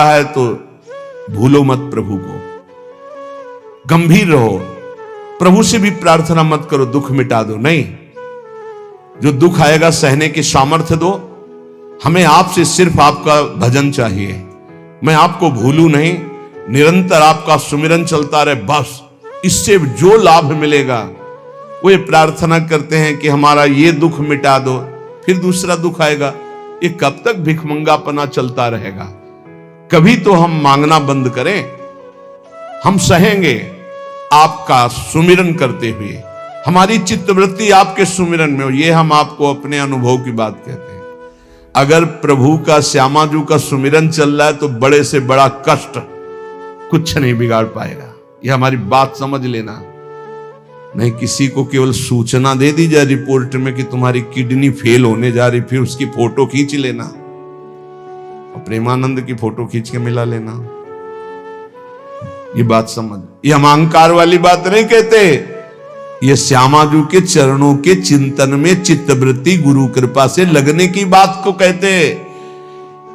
है तो भूलो मत प्रभु को, गंभीर रहो। प्रभु से भी प्रार्थना मत करो दुख मिटा दो, नहीं, जो दुख आएगा सहने की सामर्थ्य दो। हमें आपसे सिर्फ आपका भजन चाहिए, मैं आपको भूलूं नहीं, निरंतर आपका सुमिरन चलता रहे, बस इससे जो लाभ मिलेगा। वो ये प्रार्थना करते हैं कि हमारा ये दुख मिटा दो, फिर दूसरा दुख आएगा। ये कब तक भिखमंगापना चलता रहेगा? कभी तो हम मांगना बंद करें। हम सहेंगे आपका सुमिरन करते हुए, हमारी चित्तवृत्ति आपके सुमिरन में हो। ये हम आपको अपने अनुभव की बात कहते हैं। अगर प्रभु का, श्यामाजू का सुमिरन चल रहा है तो बड़े से बड़ा कष्ट कुछ नहीं बिगाड़ पाएगा। ये हमारी बात समझ लेना। नहीं किसी को केवल सूचना दे दी जाए रिपोर्ट में कि तुम्हारी किडनी फेल होने जा रही, फिर उसकी फोटो खींच लेना और प्रेमानंद की फोटो खींच के मिला लेना। ये बात समझ, ये हम अहंकार वाली बात नहीं कहते। ये श्यामाजू के चरणों के चिंतन में चित्तवृत्ति गुरु कृपा से लगने की बात को कहते।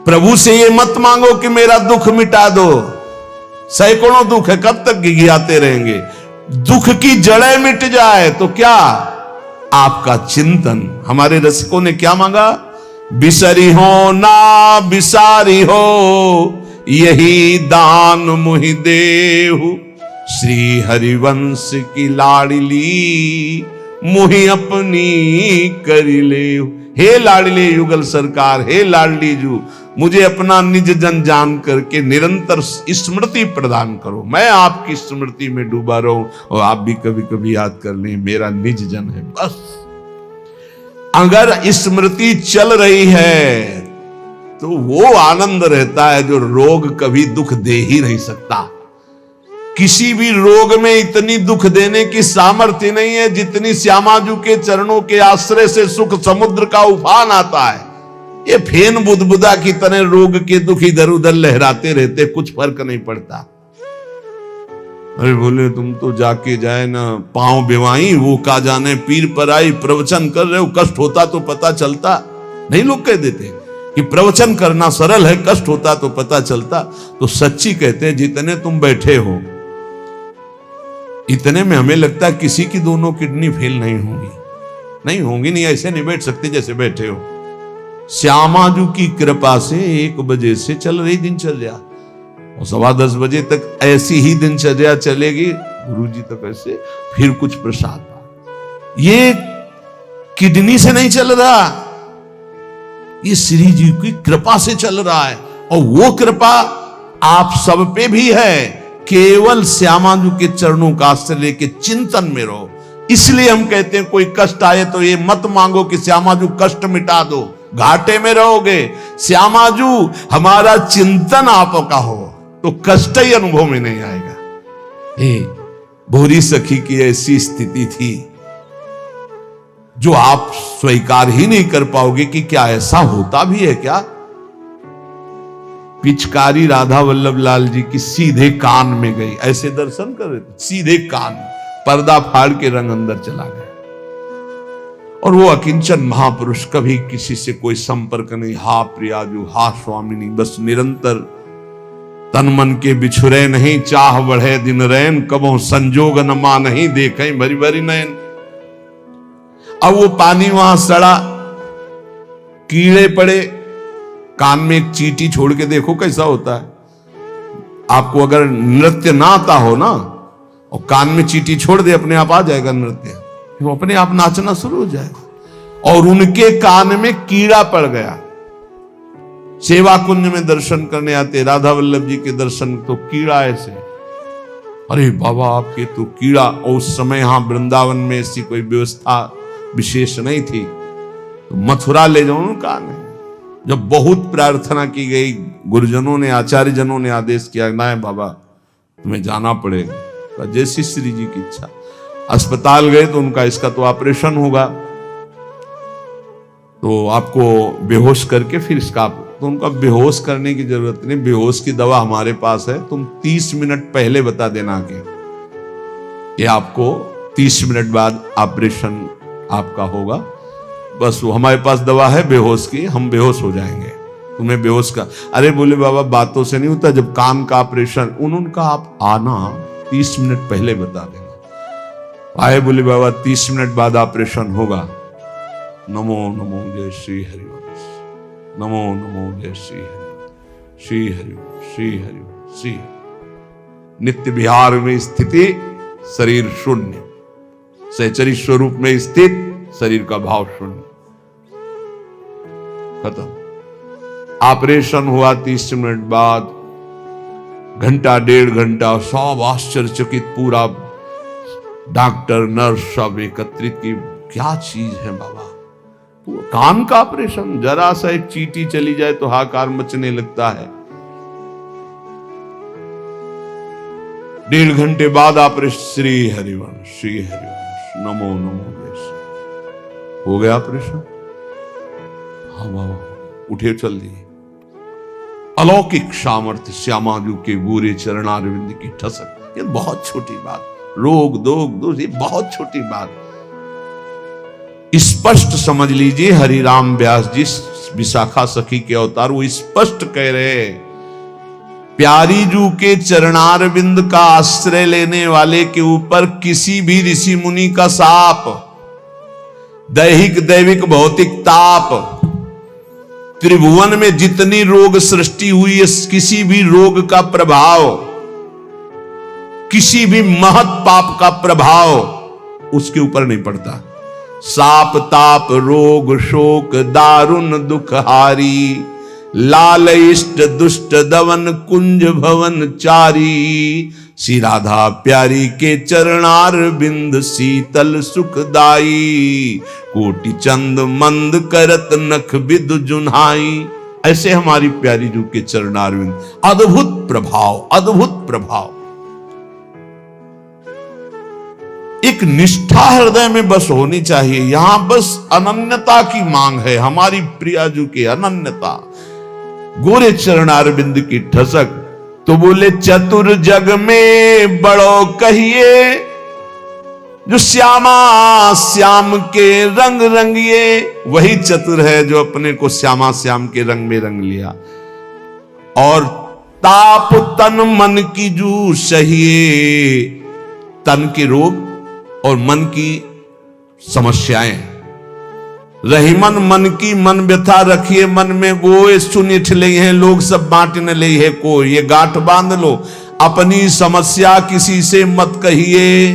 प्रभु से ये मत मांगो कि मेरा दुख मिटा दो। सैकड़ों दुख है, कब तक गिघियाते रहेंगे? दुख की जड़ें मिट जाए तो क्या? आपका चिंतन। हमारे रसिकों ने क्या मांगा? बिसरी हो ना बिसारी हो, यही दान मुहि देहु। श्री हरिवंश की लाडली मुहि अपनी करी ले। हे लाडले युगल सरकार, हे लाडली जू, मुझे अपना निज जन जान करके निरंतर स्मृति प्रदान करो। मैं आपकी स्मृति में डूबा रहूं और आप भी कभी कभी याद कर लें मेरा निज जन है। बस अगर स्मृति चल रही है तो वो आनंद रहता है जो रोग कभी दुख दे ही नहीं सकता। किसी भी रोग में इतनी दुख देने की सामर्थ्य नहीं है जितनी श्यामाजू के चरणों के आश्रय से सुख समुद्र का उफान आता है। ये फेन बुदबुदा की तरह रोग के दुख इधर उधर लहराते रहते, कुछ फर्क नहीं पड़ता। अरे बोले तुम तो जाके जाए ना पांव बेवाई, वो का जाने पीर पर आई, प्रवचन कर रहे हो, कष्ट होता तो पता चलता। नहीं, लोग कह देते कि प्रवचन करना सरल है, कष्ट होता तो पता चलता। तो सच्ची कहते हैं जितने तुम बैठे हो इतने में हमें लगता है किसी की दोनों किडनी फेल नहीं होंगी। नहीं होंगी, नहीं, ऐसे नहीं बैठ सकते जैसे बैठे हो। श्यामाजू की कृपा से 1 बजे से चल रही दिनचर्या और 10:15 बजे तक ऐसी ही दिनचर्या चलेगी। गुरुजी तक ऐसे, फिर कुछ प्रसाद। ये किडनी से नहीं चल रहा, ये श्री जी की कृपा से चल रहा है। और वो कृपा आप सब पे भी है। केवल श्यामाजू के चरणों का आश्रय लेके चिंतन में रहो। इसलिए हम कहते हैं कोई कष्ट आए तो ये मत मांगो कि श्यामाजू कष्ट मिटा दो, घाटे में रहोगे। श्यामाजू हमारा चिंतन आपका हो तो कष्ट ही अनुभव में नहीं आएगा। भोरी सखी की ऐसी स्थिति थी जो आप स्वीकार ही नहीं कर पाओगे कि क्या ऐसा होता भी है क्या? पिचकारी राधा वल्लभ लाल जी की सीधे कान में गई, ऐसे दर्शन कर रहे थे, सीधे कान, पर्दा फाड़ के रंग अंदर चला गया। और वो अकिंचन महापुरुष, कभी किसी से कोई संपर्क नहीं। हा प्रियाजू, हा स्वामिनी, बस निरंतर तन मन के बिछुरे नहीं, चाह बढ़े दिन रैन, कबो संजोग न मा नहीं, देखें भरी भरी नयन। अब वो पानी वहां सड़ा, कीड़े पड़े, कान में एक चींटी छोड़ के देखो कैसा होता है। आपको अगर नृत्य ना आता हो ना और कान में चींटी छोड़ दे, अपने आप आ जाएगा नृत्य, वो अपने आप नाचना शुरू हो जाएगा। और उनके कान में कीड़ा पड़ गया। सेवा कुंज में दर्शन करने आते राधा वल्लभ जी के दर्शन, तो कीड़ा ऐसे, अरे बाबा आपके तो कीड़ा। और उस समय यहां वृंदावन में ऐसी कोई व्यवस्था विशेष नहीं थी, तो मथुरा ले जाओ कान। जब बहुत प्रार्थना की गई, गुरुजनों ने, आचार्य जनों ने आदेश किया, ना बाबा तुम्हें जाना पड़ेगा, जैसी श्री जी की इच्छा। अस्पताल गए तो उनका इसका तो ऑपरेशन होगा, तो आपको बेहोश करके फिर इसका, तो उनका बेहोश करने की जरूरत नहीं, बेहोश की दवा हमारे पास है, तुम 30 मिनट पहले बता देना कि आपको 30 मिनट बाद ऑपरेशन आपका होगा। बस वो हमारे पास दवा है बेहोश की, हम बेहोश हो जाएंगे। तुम्हें बेहोश का। अरे बोले बाबा बातों से नहीं होता, जब कान का ऑपरेशन, उन्होंने कहा आप आना 30 मिनट पहले बता देना। आए, बोले बाबा 30 मिनट बाद ऑपरेशन होगा। नमो नमो जय श्री हरिवंश, नमो नमो जय श्री हरि, श्री हरिवंश, श्री हरिवंश, श्री नित्य विहार में स्थिति, शरीर शून्य, सहचरी स्वरूप में स्थित, शरीर का भाव शून्य, खत्म। ऑपरेशन हुआ 30 मिनट बाद, घंटा 1.5 घंटा सब आश्चर्यचकित, पूरा डॉक्टर नर्स सब एकत्रित की, क्या चीज है बाबा, कान का ऑपरेशन, जरा सा एक चींटी चली जाए तो हाहाकार मचने लगता है। 1.5 घंटे बाद ऑपरेशन, श्री हरिवंश, श्री हरिवंश, नमो नमो जय, हो गया ऑपरेशन। हाँ बाबा, उठे चल दिए। अलौकिक सामर्थ्य, श्यामाजू के गोरे चरणारविंद की ठसक। ये बहुत छोटी बात, रोग दोग दोष, ये बहुत छोटी बात, स्पष्ट समझ लीजिए। हरिराम व्यास जी विशाखा सखी के अवतार, वो स्पष्ट कह रहे, प्यारी जू के चरणारविंद का आश्रय लेने वाले के ऊपर किसी भी ऋषि मुनि का शाप, दैहिक दैविक भौतिक ताप, त्रिभुवन में जितनी रोग सृष्टि हुई है, किसी भी रोग का प्रभाव, किसी भी महत पाप का प्रभाव उसके ऊपर नहीं पड़ता। साप ताप रोग शोक दारुण दुखहारी, लाल इष्ट दुष्ट दवन कुंज भवन चारी, श्री राधा प्यारी के चरणार बिंद शीतल सुखदाई, कोटि चंद मंद करत नख विद जुन्हाई। ऐसे हमारी प्यारी जू के चरणार बिंद, अद्भुत प्रभाव, अद्भुत प्रभाव। एक निष्ठा हृदय में बस होनी चाहिए। यहां बस अनन्यता की मांग है, हमारी प्रियाजू की अनन्यता, गोरे चरणारविंद की ठसक। तो बोले चतुर जग में बड़ो कहिए, जो श्यामा श्याम के रंग रंगिए। वही चतुर है जो अपने को श्यामा श्याम के रंग में रंग लिया। और ताप तन मन की जू सहिए, तन के रोग और मन की समस्याएं, रही मन की मन व्यथा रखिए मन में, गोए सुनिठ ले हैं लोग सब बांट न ले है कोई। ये गांठ बांध लो, अपनी समस्या किसी से मत कहिए।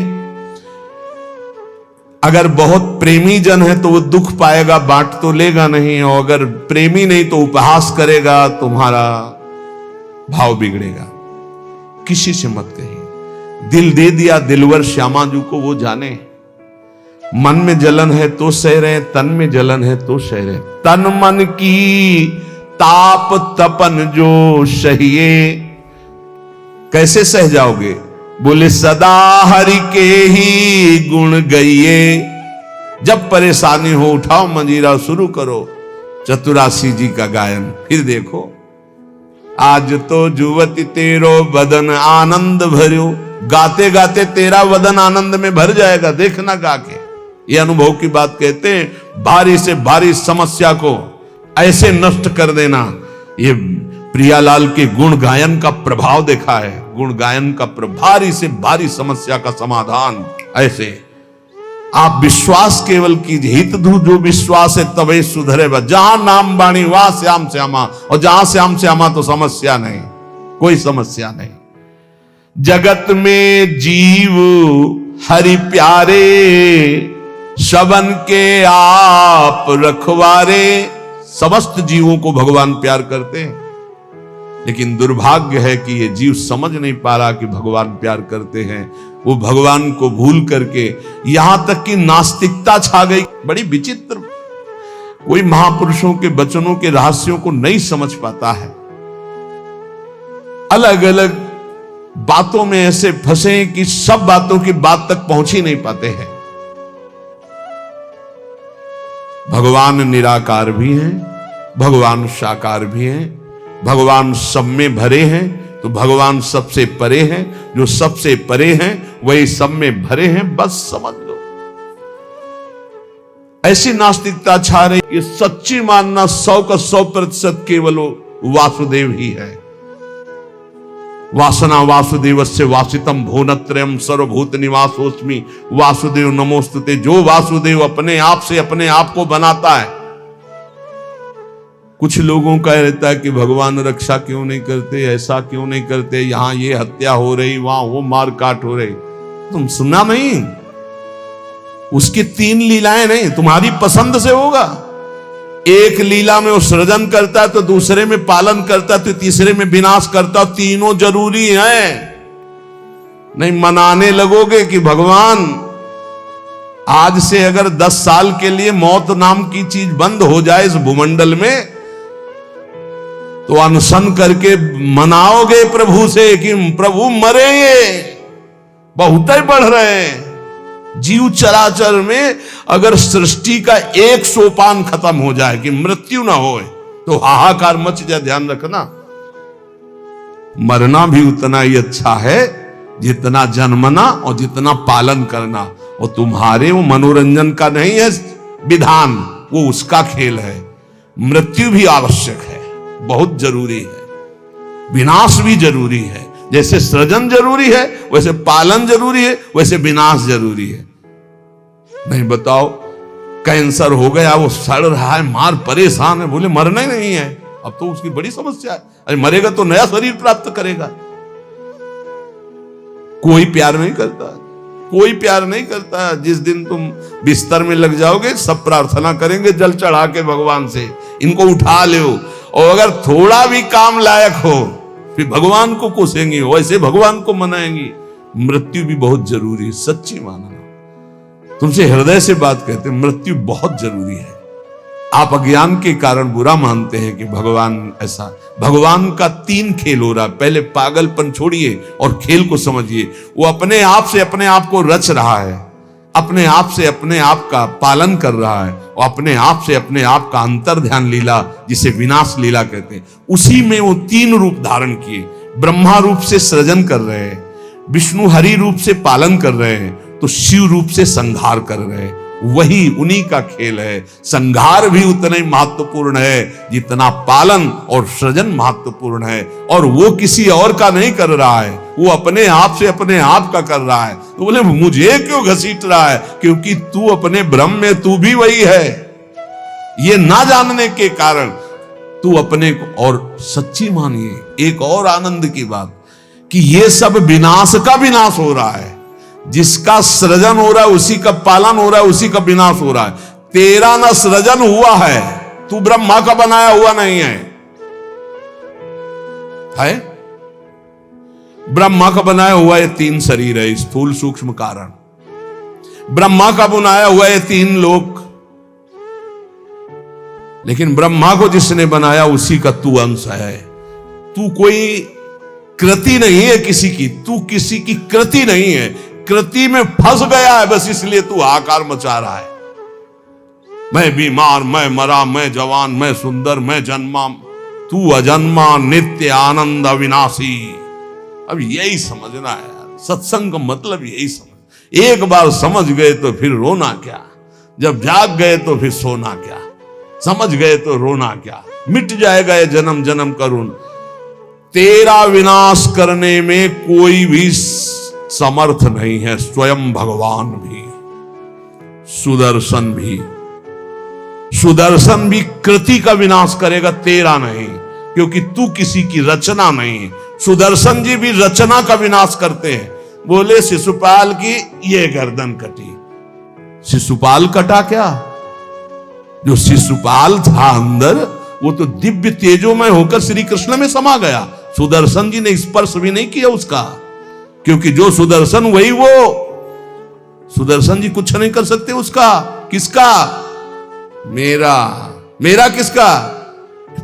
अगर बहुत प्रेमी जन है तो वो दुख पाएगा, बांट तो लेगा नहीं, और अगर प्रेमी नहीं तो उपहास करेगा, तुम्हारा भाव बिगड़ेगा। किसी से मत कहिए। दिल दे दिया दिलवर श्यामाजू को, वो जाने। मन में जलन है तो सह रहे, तन में जलन है तो सह रहे। तन मन की ताप तपन जो सहिए, कैसे सह जाओगे? बोले सदा हरि के ही गुण गइए। जब परेशानी हो उठाओ मंजीरा, शुरू करो चतुरासी जी का गायन। फिर देखो, आज तो जुवती तेरो बदन आनंद भर्यो। गाते गाते तेरा वदन आनंद में भर जाएगा, देखना गा के। ये अनुभव की बात कहते हैं। भारी से भारी समस्या को ऐसे नष्ट कर देना, ये प्रियालाल के गुण गायन का प्रभाव देखा है। गुण गायन का भारी से भारी समस्या का समाधान ऐसे। आप विश्वास केवल कीजिए, हित धू जो विश्वास है तबे सुधरे। जहां नाम बाणी वहां श्याम श्यामा, और जहां श्याम श्यामा तो समस्या नहीं, कोई समस्या नहीं। जगत में जीव हरि प्यारे, सबन के आप रखवारे। समस्त जीवों को भगवान प्यार करते हैं, लेकिन दुर्भाग्य है कि ये जीव समझ नहीं पा रहा कि भगवान प्यार करते हैं। वो भगवान को भूल करके, यहां तक कि नास्तिकता छा गई। बड़ी विचित्र, कोई महापुरुषों के वचनों के रहस्यों को नहीं समझ पाता है। अलग अलग बातों में ऐसे फंसे कि सब बातों की बात तक पहुंच ही नहीं पाते हैं। भगवान निराकार भी हैं, भगवान साकार भी हैं, भगवान सब में भरे हैं, तो भगवान सबसे परे हैं। जो सबसे परे हैं वही सब में भरे हैं, बस समझ लो। ऐसी नास्तिकता छा रही, ये सच्ची मानना 100 का 100% केवल वासुदेव ही है। वासना वासुदेवस्य वासितम भुवनत्रयम् सर्वभूत निवासोस्मि वासुदेव नमोस्तुते। जो वासुदेव अपने आप से अपने आप को बनाता है। कुछ लोगों का रहता है कि भगवान रक्षा क्यों नहीं करते, ऐसा क्यों नहीं करते, यहां ये हत्या हो रही, वहां वो मार काट हो रही। तुम सुना नहीं? उसकी 3 लीलाएं नहीं, तुम्हारी पसंद से होगा। एक लीला में वो सृजन करता है, तो दूसरे में पालन करता है, तो तीसरे में विनाश करता है। तीनों जरूरी हैं। नहीं मनाने लगोगे कि भगवान आज से अगर 10 साल के लिए मौत नाम की चीज बंद हो जाए इस भूमंडल में, तो अनशन करके मनाओगे प्रभु से कि प्रभु मरेंगे, बहुत ही बढ़ रहे हैं। जीव चराचर में अगर सृष्टि का एक सोपान खत्म हो जाए कि मृत्यु ना हो, तो हाहाकार मच जाए। ध्यान रखना, मरना भी उतना ही अच्छा है जितना जन्मना और जितना पालन करना। और तुम्हारे वो मनोरंजन का नहीं है विधान, वो उसका खेल है। मृत्यु भी आवश्यक है, बहुत जरूरी है। विनाश भी जरूरी है। जैसे सृजन जरूरी है, वैसे पालन जरूरी है, वैसे विनाश जरूरी है। नहीं बताओ, कैंसर हो गया, वो सड़ रहा है, मार परेशान है, बोले मरना ही नहीं है। अब तो उसकी बड़ी समस्या है। अरे मरेगा तो नया शरीर प्राप्त करेगा। कोई प्यार नहीं करता, कोई प्यार नहीं करता। जिस दिन तुम बिस्तर में लग जाओगे, सब प्रार्थना करेंगे जल चढ़ा के भगवान से, इनको उठा लो। और अगर थोड़ा भी काम लायक हो, फिर भगवान को कोसेंगे, वैसे भगवान को मनाएंगे। मृत्यु भी बहुत जरूरी है, सच्ची मानना। तुमसे हृदय से बात कहते हैं, मृत्यु बहुत जरूरी है। आप अज्ञान के कारण बुरा मानते हैं कि भगवान ऐसा। भगवान का 3 खेल हो रहा है। पहले पागलपन छोड़िए और खेल को समझिए। वो अपने आप से अपने आप को रच रहा है, अपने आप से अपने आप का पालन कर रहा है, और अपने आप से अपने आप का अंतर ध्यान लीला, जिसे विनाश लीला कहते हैं, उसी में वो 3 रूप धारण किए। ब्रह्मा रूप से सृजन कर रहे हैं, विष्णु हरि रूप से पालन कर रहे हैं, तो शिव रूप से संहार कर रहे हैं। वही उन्हीं का खेल है। संहार भी उतना ही महत्वपूर्ण है जितना पालन और सृजन महत्वपूर्ण है। और वो किसी और का नहीं कर रहा है, वो अपने आप से अपने आप का कर रहा है। तो बोले मुझे क्यों घसीट रहा है? क्योंकि तू अपने ब्रह्म में तू भी वही है। ये ना जानने के कारण तू अपने को, और सच्ची मानिए एक और आनंद की बात, कि ये सब विनाश का विनाश हो रहा है। जिसका सृजन हो रहा है उसी का पालन हो रहा है, उसी का विनाश हो रहा है। तेरा ना सृजन हुआ है, तू ब्रह्मा का बनाया हुआ नहीं है। ब्रह्मा का बनाया हुआ ये 3 शरीर है, स्थूल सूक्ष्म कारण। ब्रह्मा का बनाया हुआ ये 3 लोक। लेकिन ब्रह्मा को जिसने बनाया उसी का तू अंश है। तू कोई कृति नहीं है किसी की, तू किसी की कृति नहीं है। कृति में फंस गया है, बस इसलिए तू हाहाकार मचा रहा है। मैं बीमार, मैं मरा, मैं जवान, मैं सुंदर, मैं जन्मा। तू अजन्मा, नित्य आनंद अविनाशी। अब यही समझना है यार, सत्संग का मतलब यही समझ। एक बार समझ गए तो फिर रोना क्या, जब जाग गए तो फिर सोना क्या, समझ गए तो रोना क्या। मिट जाएगा ये जन्म जन्म का ऋण। तेरा विनाश करने में कोई भी समर्थ नहीं है, स्वयं भगवान भी, सुदर्शन भी। सुदर्शन भी कृति का विनाश करेगा, तेरा नहीं, क्योंकि तू किसी की रचना नहीं। सुदर्शन जी भी रचना का विनाश करते हैं। बोले शिशुपाल की ये गर्दन कटी, शिशुपाल कटा क्या? जो शिशुपाल था अंदर, वो तो दिव्य तेजोमय होकर श्री कृष्ण में समा गया। सुदर्शन जी ने स्पर्श भी नहीं किया उसका, क्योंकि जो सुदर्शन वही वो। सुदर्शन जी कुछ नहीं कर सकते उसका। किसका? मेरा। मेरा किसका?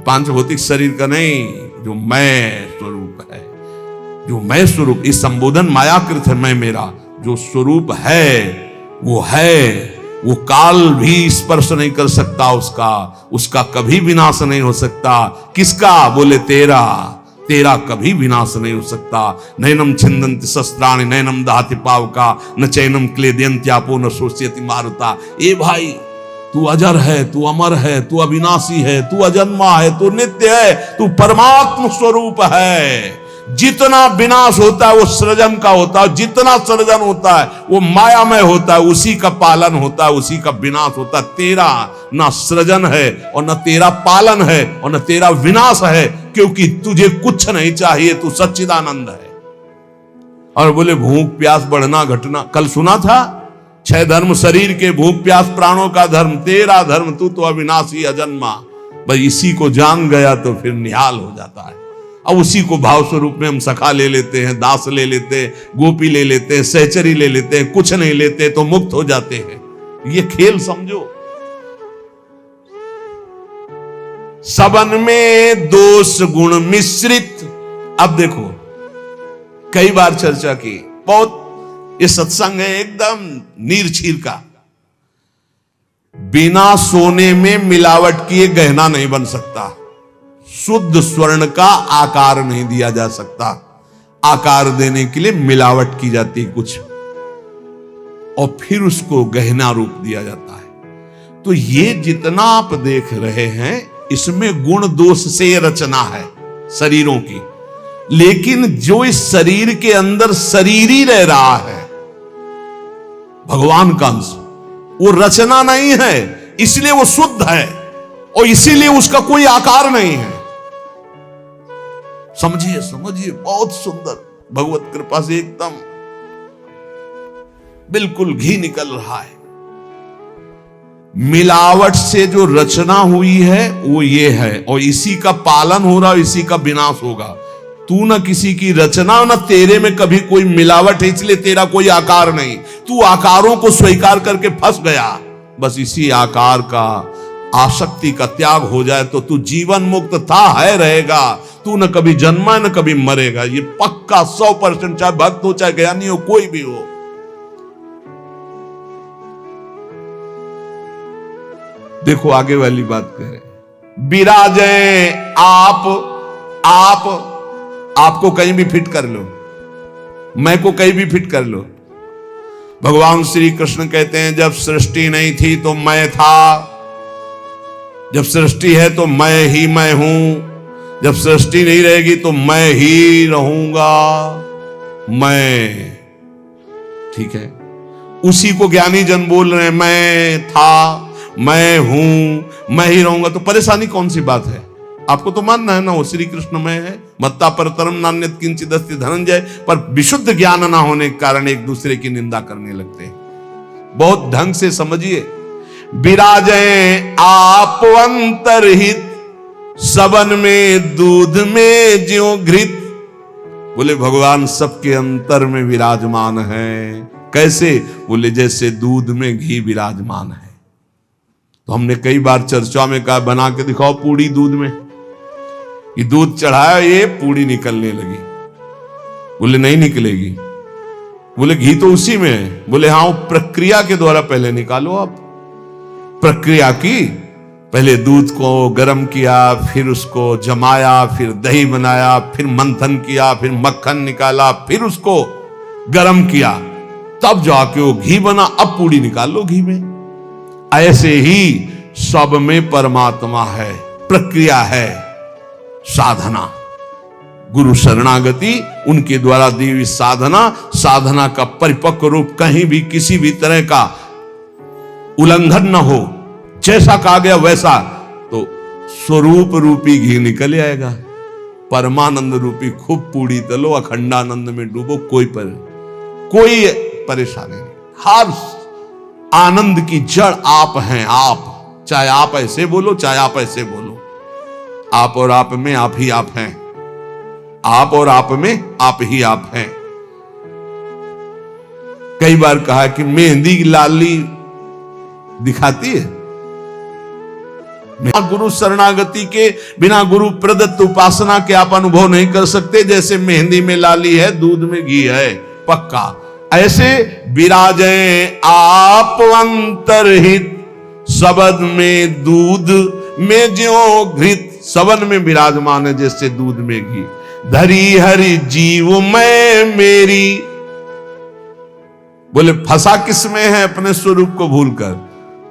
5 भौतिक शरीर का नहीं, जो मैं स्वरूप है। जो मैं स्वरूप, इस संबोधन मायाकृत है। मैं मेरा जो स्वरूप है वो है। वो काल भी स्पर्श नहीं कर सकता उसका कभी विनाश नहीं हो सकता। किसका? बोले तेरा। तेरा कभी विनाश नहीं हो सकता। नैनम छिंदन्ति शस्त्राणि नैनम दहति पावका न चैनम क्लेदयन्त्यापो न शोष्यति मारुता। ए भाई, तू अजर है, तू अमर है, तू अविनाशी है, तू अजन्मा है, तू नित्य है, तू परमात्म स्वरूप है। जितना विनाश होता है वो सृजन का होता है, जितना सृजन होता है वो मायामय होता है, उसी का पालन होता है, उसी का विनाश होता है। तेरा ना सृजन है और न तेरा पालन है और न तेरा विनाश है, क्योंकि तुझे कुछ नहीं चाहिए, तू सच्चिदानंद है। और बोले भूख प्यास बढ़ना घटना, कल सुना था 6 धर्म शरीर के, भूख प्यास प्राणों का धर्म, तेरा धर्म तू तो अविनाशी अजन्मा। बस इसी को जान गया तो फिर निहाल हो जाता है। अब उसी को भाव स्वरूप में हम सखा ले लेते हैं, दास ले लेते हैं, गोपी ले लेते हैं, सहचरी ले लेते हैं, कुछ नहीं लेते तो मुक्त हो जाते हैं। ये खेल समझो। सबन में दोष गुण मिश्रित। अब देखो, कई बार चर्चा की, बहुत ये सत्संग है एकदम नीर छीर का। बिना सोने में मिलावट किए गहना नहीं बन सकता। शुद्ध स्वर्ण का आकार नहीं दिया जा सकता। आकार देने के लिए मिलावट की जाती है कुछ, और फिर उसको गहना रूप दिया जाता है। तो ये जितना आप देख रहे हैं, इसमें गुण दोष से रचना है शरीरों की। लेकिन जो इस शरीर के अंदर शरीर ही रह रहा है, भगवान का अंश, वो रचना नहीं है, इसलिए वो शुद्ध है और इसीलिए उसका कोई आकार नहीं है। समझिए समझिए, बहुत सुंदर, भगवत कृपा से एकदम बिल्कुल घी निकल रहा है। मिलावट से जो रचना हुई है वो ये है, और इसी का पालन हो रहा है, इसी का विनाश होगा। तू ना किसी की रचना, ना तेरे में कभी कोई मिलावट है, इसलिए तेरा कोई आकार नहीं। तू आकारों को स्वीकार करके फंस गया। बस इसी आकार का, आसक्ति का त्याग हो जाए तो तू जीवन मुक्त था, है, रहेगा। तू न कभी जन्मा न कभी मरेगा, ये पक्का 100%, चाहे भक्त हो चाहे ज्ञानी हो, कोई भी हो। देखो आगे वाली बात कह रहे, विराजे आप आपको कहीं भी फिट कर लो, मैं को कहीं भी फिट कर लो। भगवान श्री कृष्ण कहते हैं, जब सृष्टि नहीं थी तो मैं था, जब सृष्टि है तो मैं ही मैं हूं, जब सृष्टि नहीं रहेगी तो मैं ही रहूंगा। मैं, ठीक है, उसी को ज्ञानी जन बोल रहे हैं, मैं था, मैं हूं, मैं ही रहूंगा। तो परेशानी कौन सी बात है? आपको तो मानना है ना वो श्री कृष्ण में है, मत्ता परतरम नान्यत किंचित अस्ति धनंजय। पर विशुद्ध ज्ञान ना होने के कारण एक दूसरे की निंदा करने लगते हैं। बहुत ढंग से समझिए, विराजे आप अंतरहित, सबन में दूध में ज्यों घृत। बोले भगवान सबके अंतर में विराजमान है। कैसे? बोले जैसे दूध में घी विराजमान है। तो हमने कई बार चर्चा में कहा, बना के दिखाओ पूड़ी दूध में। ये दूध चढ़ाया, ये पूड़ी निकलने लगी। बोले नहीं निकलेगी। बोले घी तो उसी में है। बोले हाँ, प्रक्रिया के द्वारा पहले निकालो। आप प्रक्रिया की, पहले दूध को गर्म किया, फिर उसको जमाया, फिर दही बनाया, फिर मंथन किया, फिर मक्खन निकाला, फिर उसको गर्म किया, तब जाके वो घी बना। अब पूड़ी निकाल लो घी में। ऐसे ही सब में परमात्मा है, प्रक्रिया है, साधना, गुरु शरणागति, उनके द्वारा दी हुई साधना। साधना का परिपक्व रूप कहीं भी किसी भी तरह का उल्लंघन न हो, जैसा कहा गया वैसा, तो स्वरूप रूपी घी निकल आएगा। परमानंद रूपी खूब पूड़ी तलो, अखंडानंद में डूबो, कोई परेशानी नहीं। हर आनंद की जड़ आप हैं। आप, चाहे आप ऐसे बोलो चाहे आप ऐसे बोलो, आप और आप में आप ही आप हैं। आप और आप में आप ही आप हैं। कई बार कहा कि मेहंदी लाली दिखाती है। बिना गुरु शरणागति के, बिना गुरु प्रदत्त उपासना के आप अनुभव नहीं कर सकते। जैसे मेहंदी में लाली है, दूध में घी है, पक्का। ऐसे विराजे आप अंतरहित, सबद में दूध में ज्यों घृत। सबन में विराजमान है जैसे दूध में घी। धरी हरि जीव में मेरी। बोले फंसा किस में है? अपने स्वरूप को भूलकर।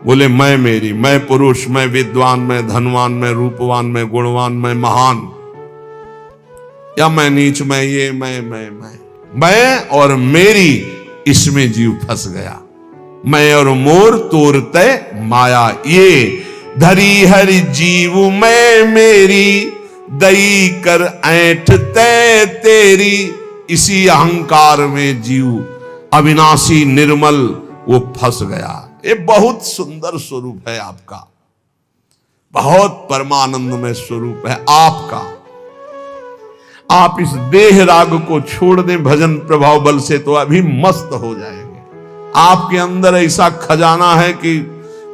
बोले मैं मेरी, मैं पुरुष, मैं विद्वान, मैं धनवान, मैं रूपवान, मैं गुणवान, मैं महान, या मैं नीच, मैं ये, मैं और मेरी, इसमें जीव फंस गया। मैं और मोर तोरते माया, ये धरी हर जीव मैं मेरी, दई कर ऐठ तै तेरी। इसी अहंकार में जीव अविनाशी निर्मल वो फंस गया। ये बहुत सुंदर स्वरूप है आपका, बहुत परमानंदमय स्वरूप है आपका। आप इस देह राग को छोड़ दें भजन प्रभाव बल से तो अभी मस्त हो जाएंगे। आपके अंदर ऐसा खजाना है कि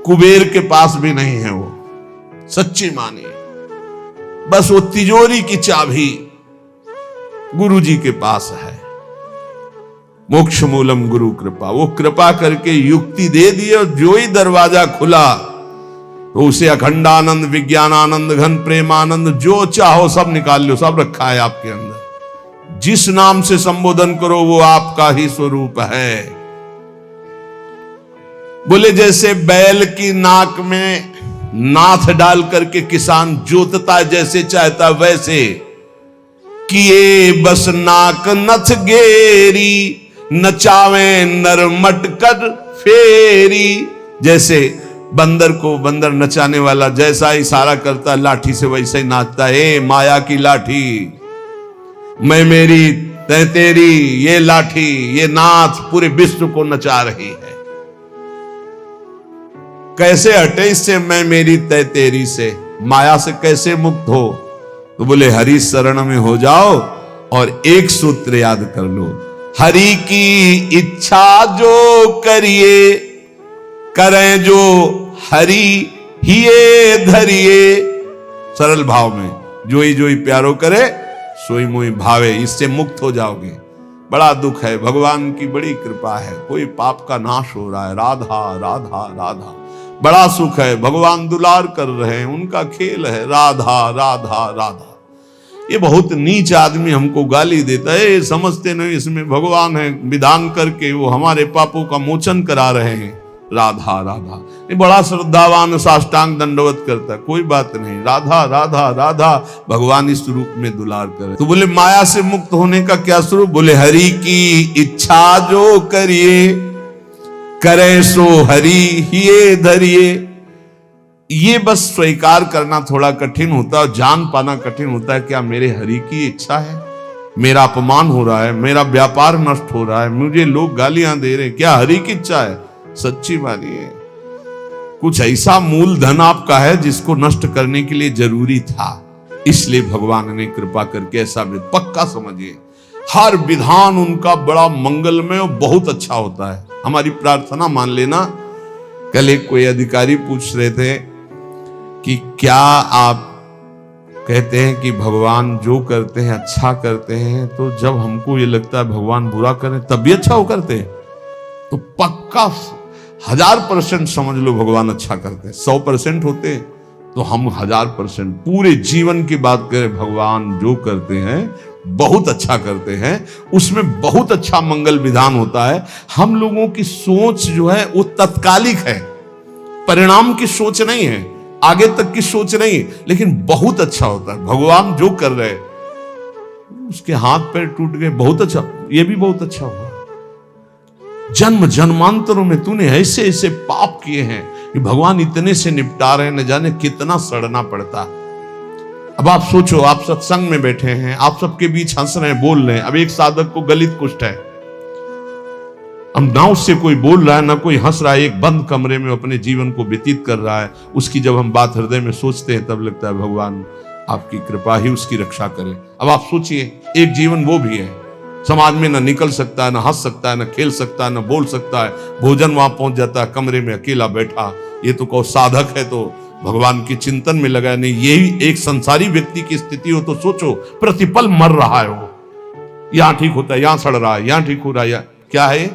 कुबेर के पास भी नहीं है वो, सच्ची मानिए। बस वो तिजोरी की चाबी गुरु जी के पास है। मोक्ष मूलम गुरु कृपा, वो कृपा करके युक्ति दे दी और जो ही दरवाजा खुला तो उसे अखंडानंद, विज्ञानानंद, घन प्रेमानंद, जो चाहो सब निकाल लो, सब रखा है आपके अंदर। जिस नाम से संबोधन करो वो आपका ही स्वरूप है। बोले जैसे बैल की नाक में नाथ डाल करके किसान जोतता जैसे चाहता वैसे, किए बस नाक नथ गेरी, नचावे नर मटकर फेरी। जैसे बंदर को बंदर नचाने वाला जैसा इशारा करता लाठी से वैसे ही नाचता है। माया की लाठी, मैं मेरी तै तेरी, ये लाठी, ये नाथ पूरे विश्व को नचा रही है। कैसे हटे इससे मैं मेरी तै तेरी से, माया से कैसे मुक्त हो? तो बोले हरि शरण में हो जाओ और एक सूत्र याद कर लो, हरि की इच्छा जो करिए, करें जो हरि हिये धरिए। सरल भाव में जो ही प्यारो करे सोई मोई भावे, इससे मुक्त हो जाओगे। बड़ा दुख है, भगवान की बड़ी कृपा है, कोई पाप का नाश हो रहा है। राधा राधा राधा, बड़ा सुख है, भगवान दुलार कर रहे हैं, उनका खेल है। राधा राधा राधा। ये बहुत नीच आदमी हमको गाली देता है, समझते नहीं इसमें भगवान है, विधान करके वो हमारे पापों का मोचन करा रहे हैं। राधा राधा, ये बड़ा श्रद्धावान साष्टांग दंडवत करता है, कोई बात नहीं। राधा राधा राधा, भगवान इस रूप में दुलार करे। तो बोले माया से मुक्त होने का क्या स्वरूप? बोले हरि की इच्छा जो करिए, करे सो हरि हिये धरिए। ये बस स्वीकार करना थोड़ा कठिन होता है, जान पाना कठिन होता है। क्या मेरे हरि की इच्छा है? मेरा अपमान हो रहा है, मेरा व्यापार नष्ट हो रहा है, मुझे लोग गालियां दे रहे हैं, क्या हरि की इच्छा है? सच्ची मानिए, कुछ ऐसा मूलधन आपका है जिसको नष्ट करने के लिए जरूरी था, इसलिए भगवान ने कृपा करके ऐसा पक्का समझिए। हर विधान उनका बड़ा मंगलमय और बहुत अच्छा होता है। हमारी प्रार्थना मान लेना। कल एक कोई अधिकारी पूछ रहे थे कि क्या आप कहते हैं कि भगवान जो करते हैं अच्छा करते हैं, तो जब हमको ये लगता है भगवान बुरा करें तब भी अच्छा हो करते हैं? तो पक्का 1000% समझ लो भगवान अच्छा करते हैं। 100% होते तो हम 1000% पूरे जीवन की बात करें, भगवान जो करते हैं बहुत अच्छा करते हैं, उसमें बहुत अच्छा मंगल विधान होता है। हम लोगों की सोच जो है वो तत्कालिक है, परिणाम की सोच नहीं है, आगे तक की सोच नहीं, लेकिन बहुत अच्छा होता है। भगवान जो कर रहे हैं, उसके हाथ पैर टूट गए, बहुत अच्छा, ये भी बहुत अच्छा हुआ। जन्म जन्मांतरों में तूने ऐसे ऐसे पाप किए हैं कि भगवान इतने से निपटा रहे हैं, न जाने कितना सड़ना पड़ता। अब आप सोचो, आप सत्संग में बैठे हैं, आप सबके बीच हंस रहे हैं, बोल रहे हैं। अब एक साधक को गलित कुष्ठ है, अब ना उससे कोई बोल रहा है ना कोई हंस रहा है, एक बंद कमरे में अपने जीवन को व्यतीत कर रहा है। उसकी जब हम बात हृदय में सोचते हैं तब लगता है भगवान आपकी कृपा ही उसकी रक्षा करे। अब आप सोचिए, एक जीवन वो भी है, समाज में ना निकल सकता है, ना हंस सकता है, ना खेल सकता है, ना बोल सकता है, भोजन वहां पहुंच जाता है, कमरे में अकेला बैठा। ये तो कहो साधक है तो भगवान के चिंतन में लगा नहीं। यही एक संसारी व्यक्ति की स्थिति हो तो सोचो, प्रतिपल मर रहा है वो, यहां ठीक होता है, यहां सड़ रहा है, यहां ठीक हो रहा है, क्या है?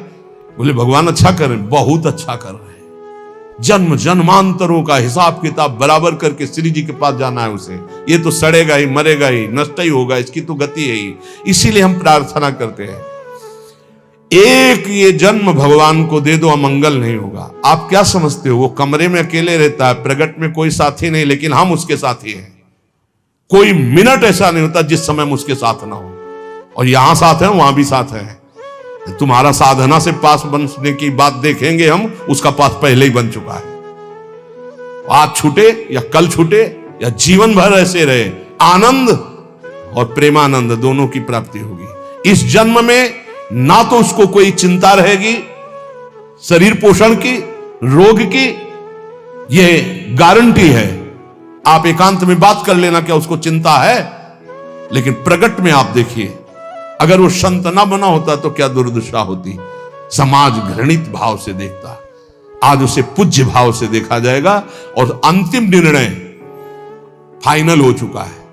बोले भगवान अच्छा कर रहे हैं, बहुत अच्छा कर रहे हैं। जन्म जन्मांतरों का हिसाब किताब बराबर करके श्री जी के पास जाना है उसे। ये तो सड़ेगा ही, मरेगा ही, नष्ट ही होगा, इसकी तो गति है ही। इसीलिए हम प्रार्थना करते हैं, एक ये जन्म भगवान को दे दो, अमंगल नहीं होगा। आप क्या समझते हो, वो कमरे में अकेले रहता है, प्रगट में कोई साथी नहीं, लेकिन हम उसके साथी हैं। कोई मिनट ऐसा नहीं होता जिस समय हम उसके साथ ना हो, और यहां साथ है वहां भी साथ है। तुम्हारा साधना से पास बनने की बात देखेंगे हम, उसका पास पहले ही बन चुका है। आज छूटे या कल छूटे या जीवन भर ऐसे रहे, आनंद और प्रेमानंद दोनों की प्राप्ति होगी। इस जन्म में ना तो उसको कोई चिंता रहेगी शरीर पोषण की, रोग की, यह गारंटी है। आप एकांत में बात कर लेना क्या उसको चिंता है, लेकिन प्रगट में आप देखिए, अगर वो संत ना बना होता तो क्या दुर्दशा होती। समाज घृणित भाव से देखता, आज उसे पूज्य भाव से देखा जाएगा, और अंतिम निर्णय फाइनल हो चुका है।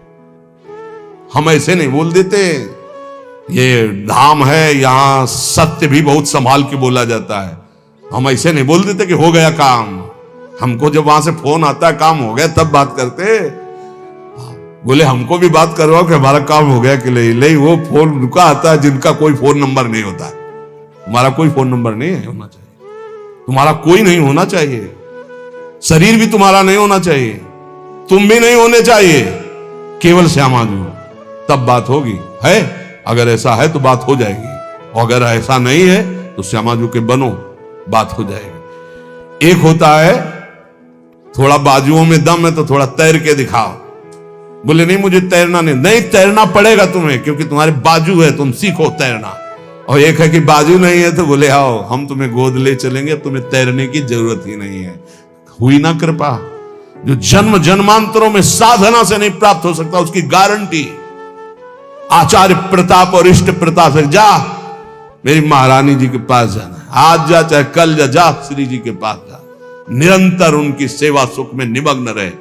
हम ऐसे नहीं बोल देते, ये धाम है यहां सत्य भी बहुत संभाल के बोला जाता है। हम ऐसे नहीं बोल देते कि हो गया काम। हमको जब वहां से फोन आता है काम हो गया तब बात करते, बोले हमको भी बात करवाओ कि हमारा काम हो गया कि नहीं। वो फोन उनका आता है जिनका कोई फोन नंबर नहीं होता। तुम्हारा कोई फोन नंबर नहीं है होना चाहिए, तुम्हारा कोई नहीं होना चाहिए, शरीर भी तुम्हारा नहीं होना चाहिए, तुम भी नहीं होने चाहिए, केवल श्यामाजू, तब बात होगी। है अगर ऐसा है तो बात हो जाएगी, और अगर ऐसा नहीं है तो श्यामाजू के बनो, बात हो जाएगी। एक होता है थोड़ा बाजुओं में दम है तो थोड़ा तैर के दिखाओ, बोले नहीं मुझे तैरना नहीं तैरना पड़ेगा तुम्हें, क्योंकि तुम्हारे बाजू है, तुम सीखो तैरना। और एक है कि बाजू नहीं है तो बोले आओ हम तुम्हें गोद ले चलेंगे, तुम्हें तैरने की जरूरत ही नहीं है। हुई ना कृपा, जो जन्म जन्मांतरों में साधना से नहीं प्राप्त हो सकता, उसकी गारंटी आचार्य प्रताप और इष्ट प्रताप से। जा मेरी महारानी जी के पास जाना, आज जा चाहे कल जा श्री जी के पास जा, निरंतर उनकी सेवा सुख में निमग्न रहे।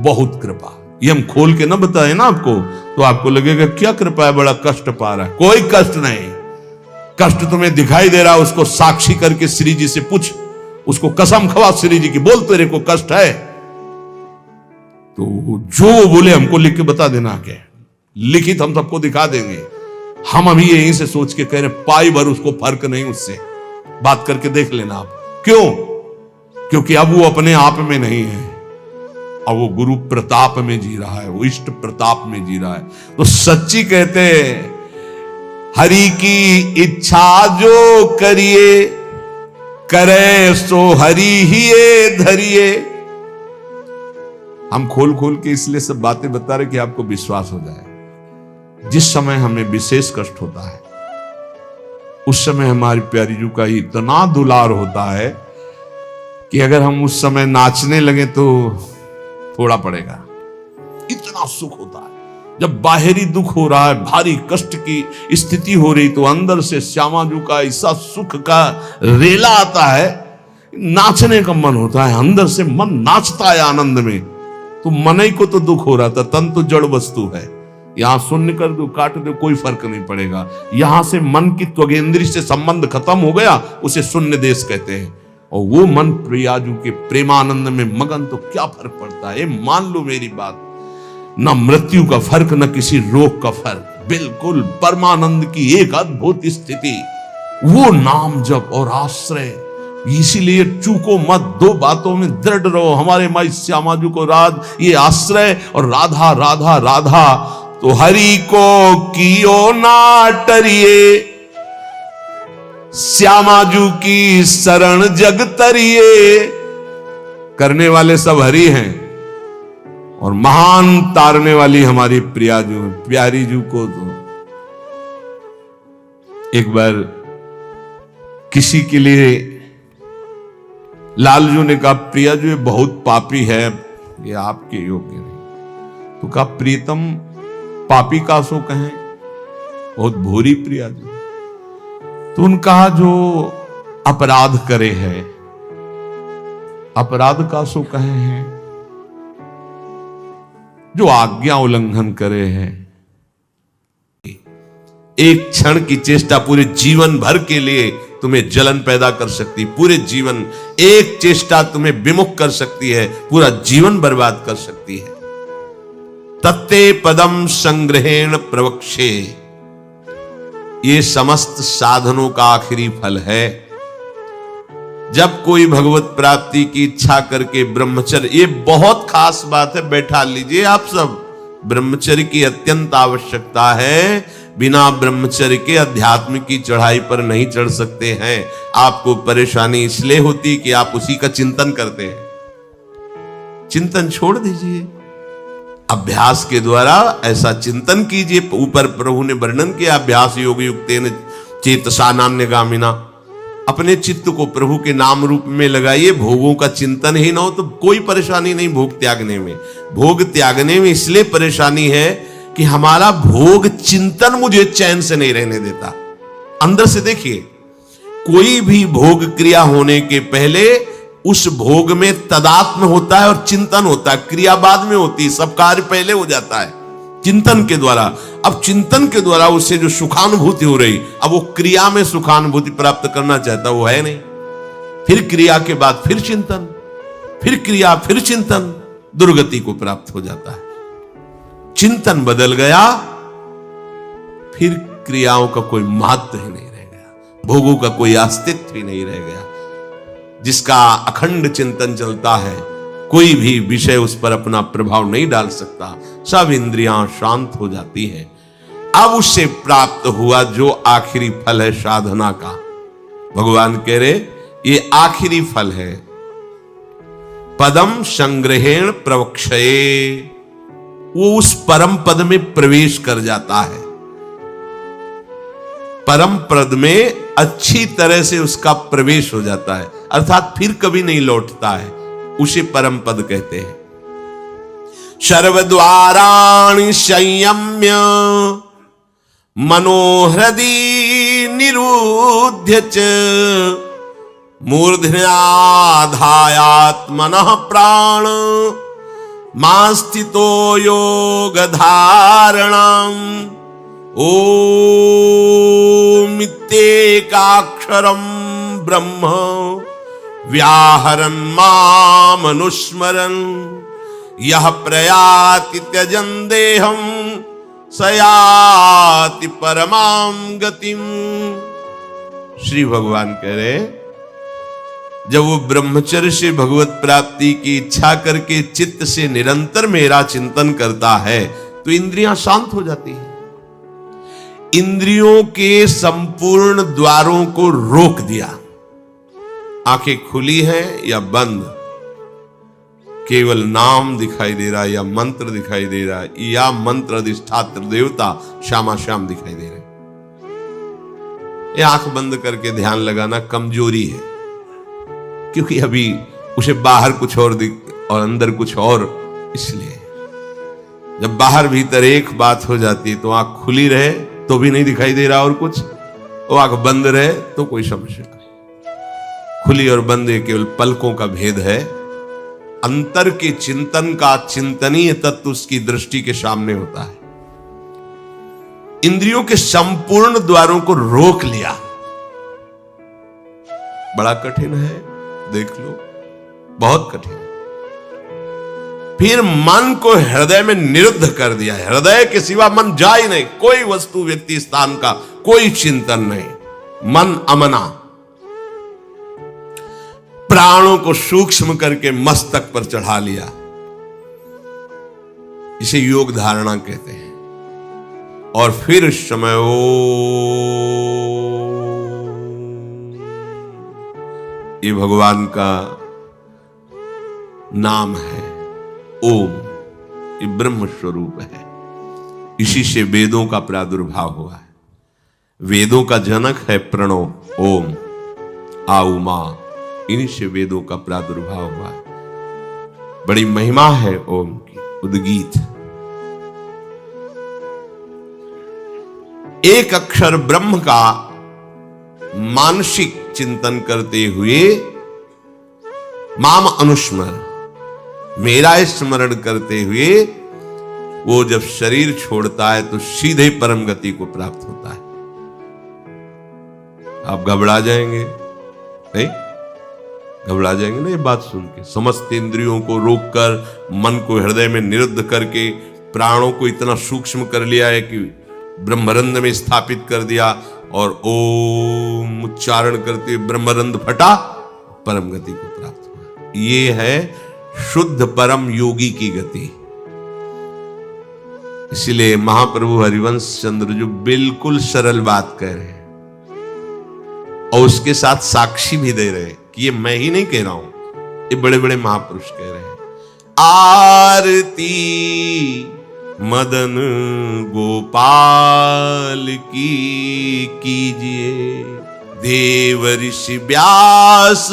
बहुत कृपा, ये हम खोल के ना बताए ना आपको तो आपको लगेगा क्या कृपा है, बड़ा कष्ट पा रहा है। कोई कष्ट नहीं, कष्ट तुम्हें दिखाई दे रहा है, उसको साक्षी करके श्री जी से पूछ, उसको कसम खवा श्री जी की, बोल तेरे को कष्ट है तो जो बोले हमको लिख के बता देना, के लिखित हम सबको दिखा देंगे। हम अभी यहीं से सोच के कह रहे पाई भर उसको फर्क नहीं, उससे बात करके देख लेना आप। क्यों? क्योंकि अब वो अपने आप में नहीं है, अब वो गुरु प्रताप में जी रहा है, वो इष्ट प्रताप में जी रहा है। तो सच्ची कहते हैं हरि की इच्छा जो करिए, करे सो हरि ही धरिए। हम खोल खोल के इसलिए सब बातें बता रहे कि आपको विश्वास हो जाए। जिस समय हमें विशेष कष्ट होता है उस समय हमारी प्यारी जू का इतना दुलार होता है कि अगर हम उस समय नाचने लगे तो थोड़ा पड़ेगा, इतना सुख होता है। जब बाहरी दुख हो रहा है, भारी कष्ट की स्थिति हो रही, तो अंदर से श्यामाजू का ऐसा सुख का रेला आता है, नाचने का मन होता है, अंदर से मन नाचता है आनंद में। तो मन ही को तो दुख हो रहा था, तन तो जड़ वस्तु है, यहां शून्य कर दो काट दो कोई फर्क नहीं पड़ेगा। यहां से मन की त्वगेंद्री से संबंध खत्म हो गया, उसे शून्य देश कहते हैं। और वो मन प्रियाजू के प्रेमानंद में मगन, तो क्या फर्क पड़ता है। मान लो मेरी बात, न मृत्यु का फर्क न किसी रोग का फर्क, बिल्कुल परमानंद की एक अद्भुत स्थिति, वो नाम जप और आश्रय। इसीलिए चूको मत, दो बातों में दृढ़ रहो। हमारे माई श्यामाजू को राज ये आश्रय और राधा राधा राधा, तो हरि को कियो ना टरिए, श्यामाजू की शरण जग तरिए। करने वाले सब हरि हैं और महान तारने वाली हमारी प्रियाजू है। प्यारी जू को तो एक बार किसी के लिए लालजू ने कहा प्रियाजू ये बहुत पापी है, ये आपके योग्य नहीं। तो कहा प्रीतम पापी का सो कहें, बहुत भूरी प्रियाजू। तो उन्होंने कहा जो अपराध करे है, अपराध का सो कहे हैं, जो आज्ञा उल्लंघन करे है। एक क्षण की चेष्टा पूरे जीवन भर के लिए तुम्हें जलन पैदा कर सकती, पूरे जीवन एक चेष्टा तुम्हें विमुख कर सकती है, पूरा जीवन बर्बाद कर सकती है। तत्ते पदम संग्रहेण प्रवक्षे, ये समस्त साधनों का आखिरी फल है। जब कोई भगवत प्राप्ति की इच्छा करके ब्रह्मचर्य, ये बहुत खास बात है, बैठा लीजिए आप सब, ब्रह्मचर्य की अत्यंत आवश्यकता है। बिना ब्रह्मचर्य के अध्यात्म की चढ़ाई पर नहीं चढ़ सकते हैं। आपको परेशानी इसलिए होती कि आप उसी का चिंतन करते हैं। चिंतन छोड़ दीजिए, अभ्यास के द्वारा ऐसा चिंतन कीजिए। ऊपर प्रभु ने वर्णन किया, अभ्यास योग युक्तेन चेतसा नान्यगामिना। अपने चित्त को प्रभु के नाम रूप में लगाइए। भोगों का चिंतन ही ना हो तो कोई परेशानी नहीं भोग त्यागने में। भोग त्यागने में इसलिए परेशानी है कि हमारा भोग चिंतन मुझे चैन से नहीं रहने देता। अंदर से देखिए, कोई भी भोग क्रिया होने के पहले उस भोग में तदात्म होता है और चिंतन होता है। क्रिया बाद में होती है, सब कार्य पहले हो जाता है चिंतन के द्वारा। अब चिंतन के द्वारा उससे जो सुखानुभूति हो रही, अब वो क्रिया में सुखानुभूति प्राप्त करना चाहता, वो है नहीं। फिर क्रिया के बाद फिर चिंतन, फिर क्रिया, फिर चिंतन, दुर्गति को प्राप्त हो जाता है। चिंतन बदल गया, फिर क्रियाओं का कोई महत्व ही नहीं रह गया, भोगों का कोई अस्तित्व ही नहीं रह गया। जिसका अखंड चिंतन चलता है, कोई भी विषय उस पर अपना प्रभाव नहीं डाल सकता, सब इंद्रियां शांत हो जाती हैं। अब उससे प्राप्त हुआ जो आखिरी फल है साधना का, भगवान कह रहे ये आखिरी फल है। पदम संग्रहेण प्रवक्षये, वो उस परम पद में प्रवेश कर जाता है। परम पद में अच्छी तरह से उसका प्रवेश हो जाता है, अर्थात फिर कभी नहीं लौटता है। उसे परम पद कहते हैं। सर्वद्वाराणि संयम्य मनोहृदि निरुध्य च मूर्धन्याधायात्मनः प्राण मास्थितो योग धारणम् ओम इत्येकाक्षरं ब्रह्म व्याहरन् मामनुस्मरन् यः प्रयाति त्यजन् देहं स याति परमां गतिम्। श्री भगवान कह रहे, जब वो ब्रह्मचर्य से भगवत प्राप्ति की इच्छा करके चित्त से निरंतर मेरा चिंतन करता है तो इंद्रियां शांत हो जाती हैं। इंद्रियों के संपूर्ण द्वारों को रोक दिया। आंखें खुली हैं या बंद, केवल नाम दिखाई दे रहा है या मंत्र दिखाई दे रहा है, या मंत्र अधिष्ठात्र देवता श्यामा श्याम दिखाई दे रहे। ये आंख बंद करके ध्यान लगाना कमजोरी है, क्योंकि अभी उसे बाहर कुछ और दिख और अंदर कुछ और। इसलिए जब बाहर भीतर एक बात हो जाती है तो आंख खुली रहे तो भी नहीं दिखाई दे रहा और कुछ, वो आंख बंद रहे तो कोई समस्या नहीं। खुली और बंद केवल पलकों का भेद है। अंतर के चिंतन का चिंतनीय तत्व उसकी दृष्टि के सामने होता है। इंद्रियों के संपूर्ण द्वारों को रोक लिया, बड़ा कठिन है, देख लो, बहुत कठिन है। फिर मन को हृदय में निरुद्ध कर दिया। हृदय के सिवा मन जा ही नहीं, कोई वस्तु व्यक्ति स्थान का कोई चिंतन नहीं, मन अमना। प्राणों को सूक्ष्म करके मस्तक पर चढ़ा लिया, इसे योग धारणा कहते हैं। और फिर इस समय ये भगवान का नाम है ओम, ये ब्रह्म स्वरूप है। इसी से वेदों का प्रादुर्भाव हुआ है। वेदों का जनक है प्रणव ओम, आउमा, इन्हीं से वेदों का प्रादुर्भाव हुआ है। बड़ी महिमा है ओम की, उद्गीत। एक अक्षर ब्रह्म का मानसिक चिंतन करते हुए माम अनुस्मर, मेरा स्मरण करते हुए वो जब शरीर छोड़ता है तो सीधे परम गति को प्राप्त होता है। आप घबरा जाएंगे नहीं? घबरा जाएंगे ना ये बात सुन के? समस्त इंद्रियों को रोककर, मन को हृदय में निरुद्ध करके, प्राणों को इतना सूक्ष्म कर लिया है कि ब्रह्मरंध्र में स्थापित कर दिया, और ओम उच्चारण करते हुए ब्रह्मरंध्र फटा, परम गति को प्राप्त हुआ। ये है शुद्ध परम योगी की गति। इसलिए महाप्रभु हरिवंश चंद्र जो बिल्कुल सरल बात कह रहे हैं और उसके साथ साक्षी भी दे रहे हैं कि ये मैं ही नहीं कह रहा हूं, ये बड़े बड़े महापुरुष कह रहे हैं। आरती मदन गोपाल की कीजिए, देव ऋषि व्यास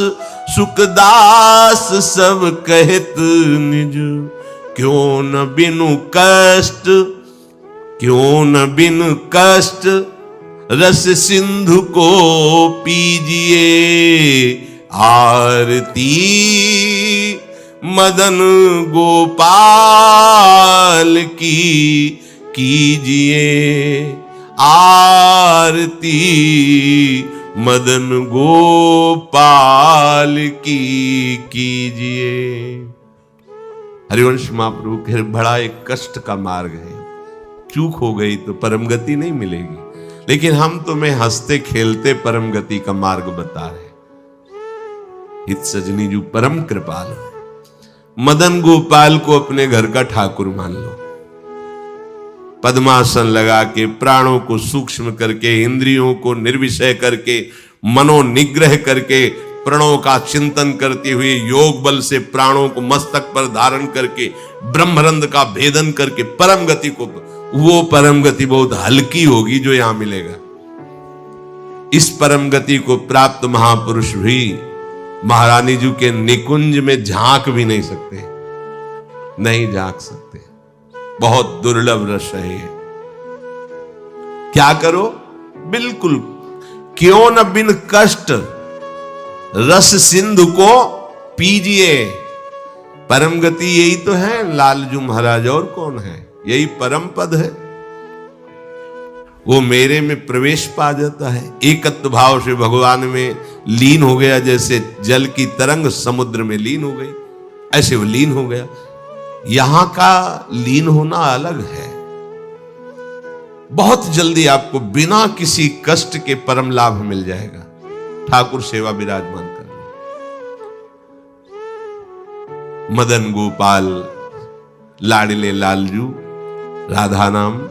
सुखदास सब कहत निज, क्यों न बिनु कष्ट, क्यों न बिनु कष्ट रस सिंधु को पीजिए। आरती मदन गोपाल की कीजिए, आरती मदन गोपाल की कीजिए। हरिवंश महाप्रभु के बड़ा एक कष्ट का मार्ग है, चूक हो गई तो परम गति नहीं मिलेगी, लेकिन हम तुम्हें हंसते खेलते परम गति का मार्ग बता रहे। हित सजनी जो परम कृपाल है, मदन गोपाल को अपने घर का ठाकुर मान लो। पद्मासन लगा के, प्राणों को सूक्ष्म करके, इंद्रियों को निर्विषय करके, मनोनिग्रह करके, प्रणों का चिंतन करते हुए, योग बल से प्राणों को मस्तक पर धारण करके, ब्रह्मरंध्र का भेदन करके परम गति को, वो परम गति बहुत हल्की होगी जो यहां मिलेगा। इस परम गति को प्राप्त महापुरुष भी महारानी जी के निकुंज में झांक भी नहीं सकते, नहीं झांक सकते। बहुत दुर्लभ रस है ये। क्या करो? बिल्कुल, क्यों न बिन कष्ट रस सिंधु को पीजिए। परम गति यही तो है लालजू महाराज, और कौन है? यही परम पद है। वो मेरे में प्रवेश पा जाता है, एकत्व भाव से भगवान में लीन हो गया। जैसे जल की तरंग समुद्र में लीन हो गई, ऐसे वो लीन हो गया। यहां का लीन होना अलग है। बहुत जल्दी आपको बिना किसी कष्ट के परम लाभ मिल जाएगा। ठाकुर सेवा विराजमान कर, मदन गोपाल लाडले लालजू, राधा नाम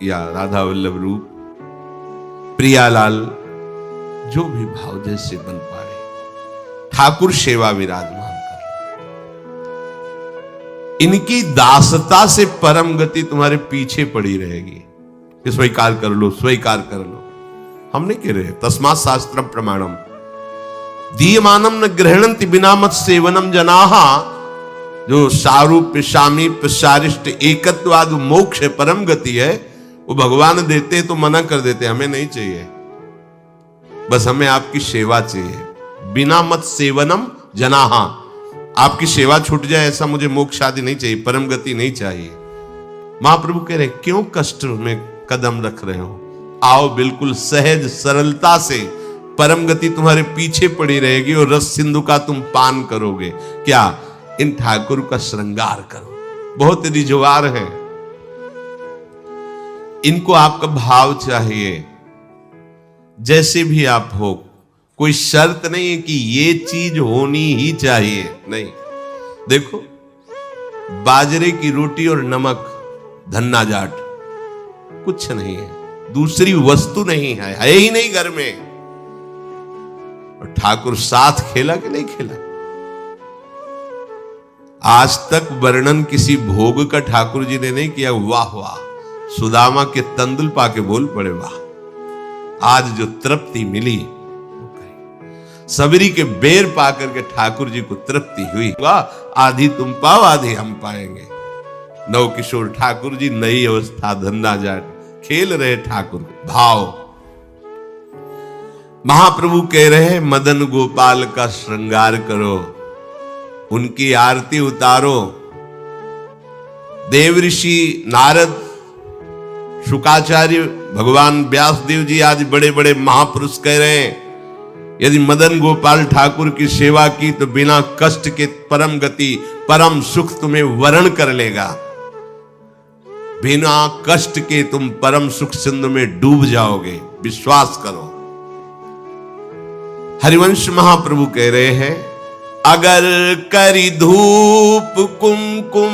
या राधा वल्लभ रूप, प्रियालाल, जो भी भाव जैसे बन पाए, ठाकुर सेवा विराजमान कर। इनकी दासता से परम गति तुम्हारे पीछे पड़ी रहेगी। स्वीकार कर लो, स्वीकार कर लो। हम नहीं कह रहे, तस्मात् शास्त्रम प्रमाणम दीयमानम न गृह्णन्ति बिना मत सेवनम जनाहा। जो सारूप्य सामीप्य सारिष्ट एकत्वाद मोक्ष परम गति है, वो भगवान देते तो मना कर देते, हमें नहीं चाहिए, बस हमें आपकी सेवा चाहिए। बिना मत सेवनम जनाहा, आपकी सेवा छूट जाए ऐसा मुझे मोक्ष आदि नहीं चाहिए, परम गति नहीं चाहिए। महाप्रभु कह रहे क्यों कष्ट में कदम रख रहे हो? आओ, बिल्कुल सहज सरलता से परम गति तुम्हारे पीछे पड़ी रहेगी और रस सिंधु का तुम पान करोगे। क्या? इन ठाकुर का श्रृंगार करो। बहुत रिजवार है, इनको आपका भाव चाहिए। जैसे भी आप हो, कोई शर्त नहीं है कि ये चीज होनी ही चाहिए, नहीं। देखो, बाजरे की रोटी और नमक, धन्ना जाट, कुछ नहीं है, दूसरी वस्तु नहीं है ही नहीं घर में। और ठाकुर साथ खेला कि नहीं खेला? आज तक वर्णन किसी भोग का ठाकुर जी ने नहीं किया। वाह वाह, सुदामा के तंदुल पाके बोल पड़े वाह, आज जो तृप्ति मिली। सबरी के बेर पाकर के ठाकुर जी को तृप्ति हुई। वाह, आधी तुम पाओ आधी हम पाएंगे। नव किशोर ठाकुर जी, नई अवस्था, धन्ना जाट, खेल रहे ठाकुर भाव। महाप्रभु कह रहे हैं मदन गोपाल का श्रृंगार करो, उनकी आरती उतारो। देव ऋषि नारद, शुकाचार्य, भगवान व्यासदेव जी आदि बड़े बड़े महापुरुष कह रहे हैं यदि मदन गोपाल ठाकुर की सेवा की तो बिना कष्ट के परम गति, परम सुख तुम्हें वरण कर लेगा। बिना कष्ट के तुम परम सुख सिंधु में डूब जाओगे। विश्वास करो। हरिवंश महाप्रभु कह रहे हैं, अगर करी धूप कुमकुम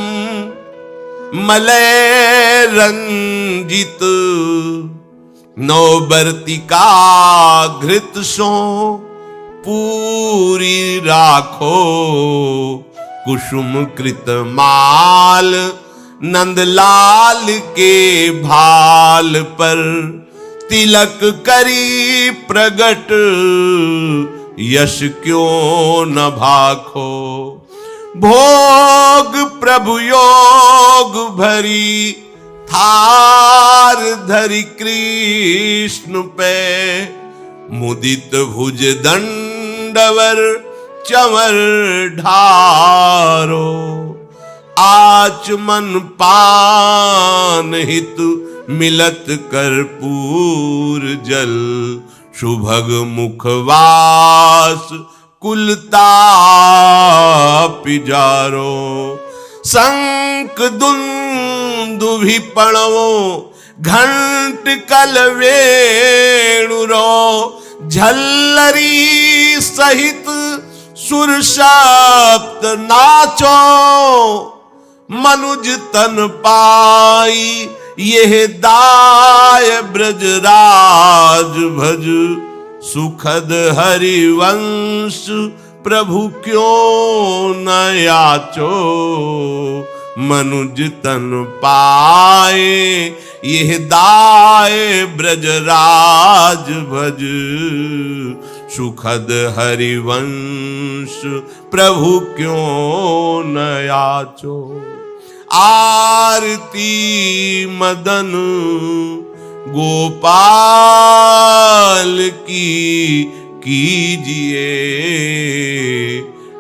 मलय रंजित, नौबर्तिका घृत सो पूरी राखो, कुसुम कृत माल नंदलाल के भाल पर, तिलक करी प्रगट यश क्यों न भाखो, भोग प्रभु योग भरी थार धरि कृष्ण पे, मुदित भुज दंडवर चमर ढारो, आचमन पान हित मिलत कर्पूर जल, सुभग मुखवास कुलता पिजारो, शंख दुंदुभि पणवो घंट कल वेणुरो, झल्लरी सहित सुर सप्त नाचो, मनुज तन पाई यह दाय ब्रजराज भज, सुखद हरिवंश प्रभु क्यों न याचो, मनुज तन पाए यह दाय ब्रजराज भज, सुखद हरिवंश प्रभु क्यों न याचो। आरती मदन गोपाल की कीजिए,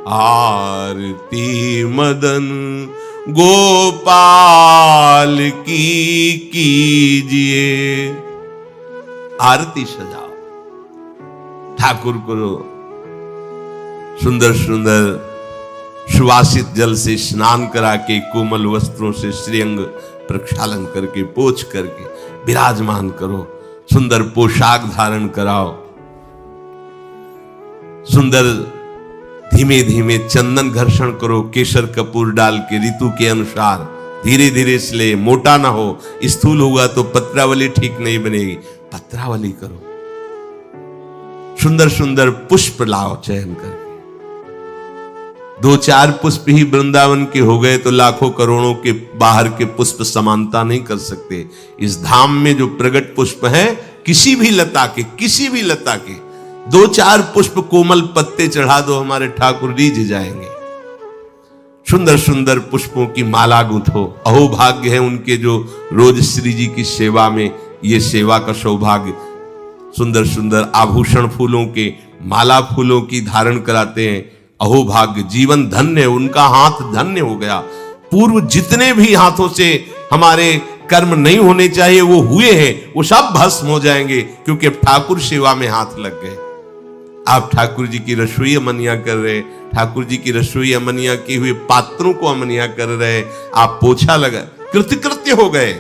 आरती मदन गोपाल की कीजिए। आरती सजाओ, ठाकुर को सुंदर सुंदर सुवासित जल से स्नान करा के, कोमल वस्त्रों से श्रीअंग प्रक्षालन करके, पोछ करके विराजमान करो, सुंदर पोशाक धारण कराओ, सुंदर धीमे धीमे चंदन घर्षण करो, केसर कपूर डाल के ऋतु के अनुसार धीरे धीरे इसलिए मोटा ना हो, स्थूल होगा तो पत्रावली ठीक नहीं बनेगी, पत्रावली करो। सुंदर सुंदर पुष्प लाओ चयन करके, दो चार पुष्प ही वृंदावन के हो गए तो लाखों करोड़ों के बाहर के पुष्प समानता नहीं कर सकते। इस धाम में जो प्रगट पुष्प हैं, किसी भी लता के, किसी भी लता के दो चार पुष्प कोमल पत्ते चढ़ा दो, हमारे ठाकुर रीझ जाएंगे। सुंदर सुंदर पुष्पों की माला गूंथो, अहो भाग्य है उनके जो रोज श्री जी की सेवा में ये सेवा का सौभाग्य, सुंदर सुंदर आभूषण फूलों के, माला फूलों की धारण कराते हैं, अहो भाग्य, जीवन धन्य, उनका हाथ धन्य हो गया। पूर्व जितने भी हाथों से हमारे कर्म नहीं होने चाहिए वो हुए हैं, वो सब भस्म हो जाएंगे, क्योंकि अब ठाकुर सेवा में हाथ लग गए। आप ठाकुर जी की रसोई अमनिया कर रहे, ठाकुर जी की रसोई अमनिया किए हुए पात्रों को अमनिया कर रहे, आप पोछा लगा, कृतकृत्य हो गए।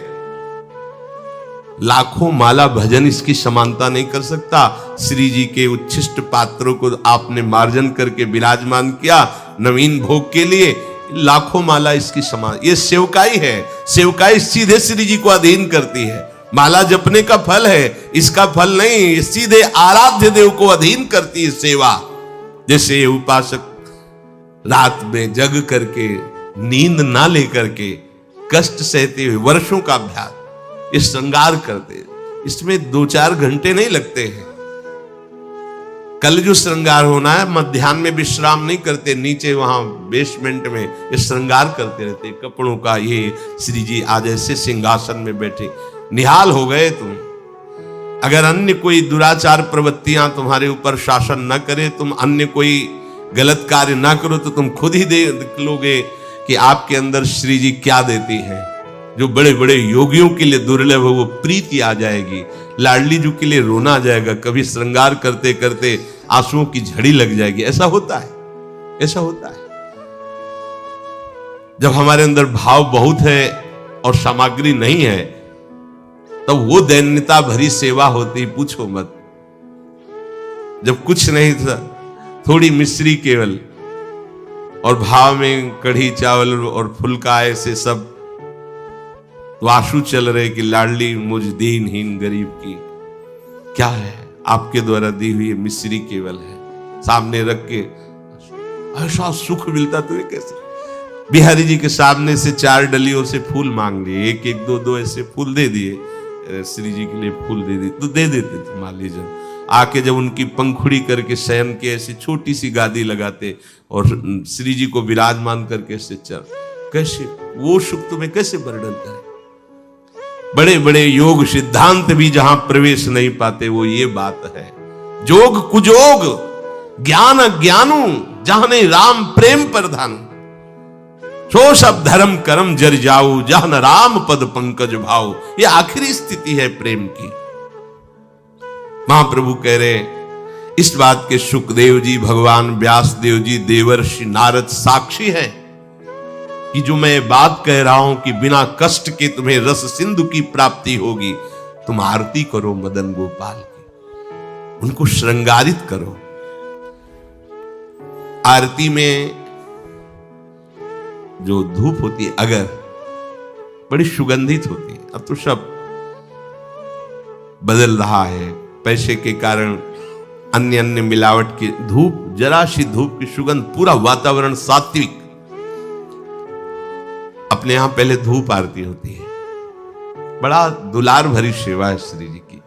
लाखों माला भजन इसकी समानता नहीं कर सकता। श्री जी के उच्छिष्ट पात्रों को आपने मार्जन करके विराजमान किया नवीन भोग के लिए, लाखों माला इसकी समान, ये सेवकाई है। सेवकाई सीधे श्री जी को अधीन करती है, माला जपने का फल है, इसका फल नहीं, सीधे आराध्य देव को अधीन करती है सेवा। जैसे ये उपासक रात में जग करके, नींद ना लेकर के, कष्ट सहते हुए वर्षों का अभ्यास ये श्रृंगार करते, इसमें 2-4 घंटे नहीं लगते हैं। कल जो श्रृंगार होना है, मध्याह्न में विश्राम नहीं करते, नीचे वहां बेसमेंट में ये श्रृंगार करते रहते कपड़ों का। ये श्री जी आज ऐसे सिंहासन में बैठे, निहाल हो गए तुम। अगर अन्य कोई दुराचार प्रवृत्तियां तुम्हारे ऊपर शासन न करे, तुम अन्य कोई गलत कार्य ना करो, तो तुम खुद ही देख लोगे कि आपके अंदर श्री जी क्या देती है। जो बड़े बड़े योगियों के लिए दुर्लभ है वो प्रीति आ जाएगी, लाडली जी के लिए रोना आ जाएगा, कभी श्रृंगार करते करते आंसुओं की झड़ी लग जाएगी। ऐसा होता है, ऐसा होता है। जब हमारे अंदर भाव बहुत है और सामग्री नहीं है, तब वो दैन्यता भरी सेवा होती, पूछो मत। जब कुछ नहीं था, थोड़ी मिश्री केवल, और भाव में कढ़ी चावल और फुल्का ऐसे सब वाशु चल रहे कि लाडली मुझ दीनहीन गरीब की क्या है, आपके द्वारा दी हुई मिश्री केवल है, सामने रख के ऐसा सुख मिलता तुम्हें कैसे। बिहारी जी के सामने से 4 डलियों से फूल मांग लिए, एक एक दो दो ऐसे फूल दे दिए, श्री जी के लिए फूल दे दिए तो दे देते थे माली जन। आके जब उनकी पंखुड़ी करके शयन के ऐसी छोटी सी गादी लगाते और श्री जी को विराजमान करके ऐसे चल, कैसे वो सुख तुम्हें कैसे वर्णन करे। बड़े बड़े योग सिद्धांत भी जहां प्रवेश नहीं पाते, वो ये बात है। जोग कुजोग ज्ञान अज्ञानु जहां राम प्रेम प्रधान, सो सब धर्म कर्म जर जाऊ जहां राम पद पंकज भाव। ये आखिरी स्थिति है प्रेम की। महाप्रभु कह रहे इस बात के सुखदेव जी, भगवान व्यासदेव जी, देवर्षि नारद साक्षी है कि जो मैं बात कह रहा हूं कि बिना कष्ट के तुम्हें रस सिंधु की प्राप्ति होगी, तुम आरती करो मदन गोपाल की, उनको श्रृंगारित करो। आरती में जो धूप होती है अगर, बड़ी सुगंधित होती है। अब तो सब बदल रहा है पैसे के कारण, अन्य अन्य मिलावट की धूप, जरा सी धूप की सुगंध, पूरा वातावरण सात्विक। अपने यहां पहले धूप आरती होती है, बड़ा दुलार भरी सेवा है श्री जी की।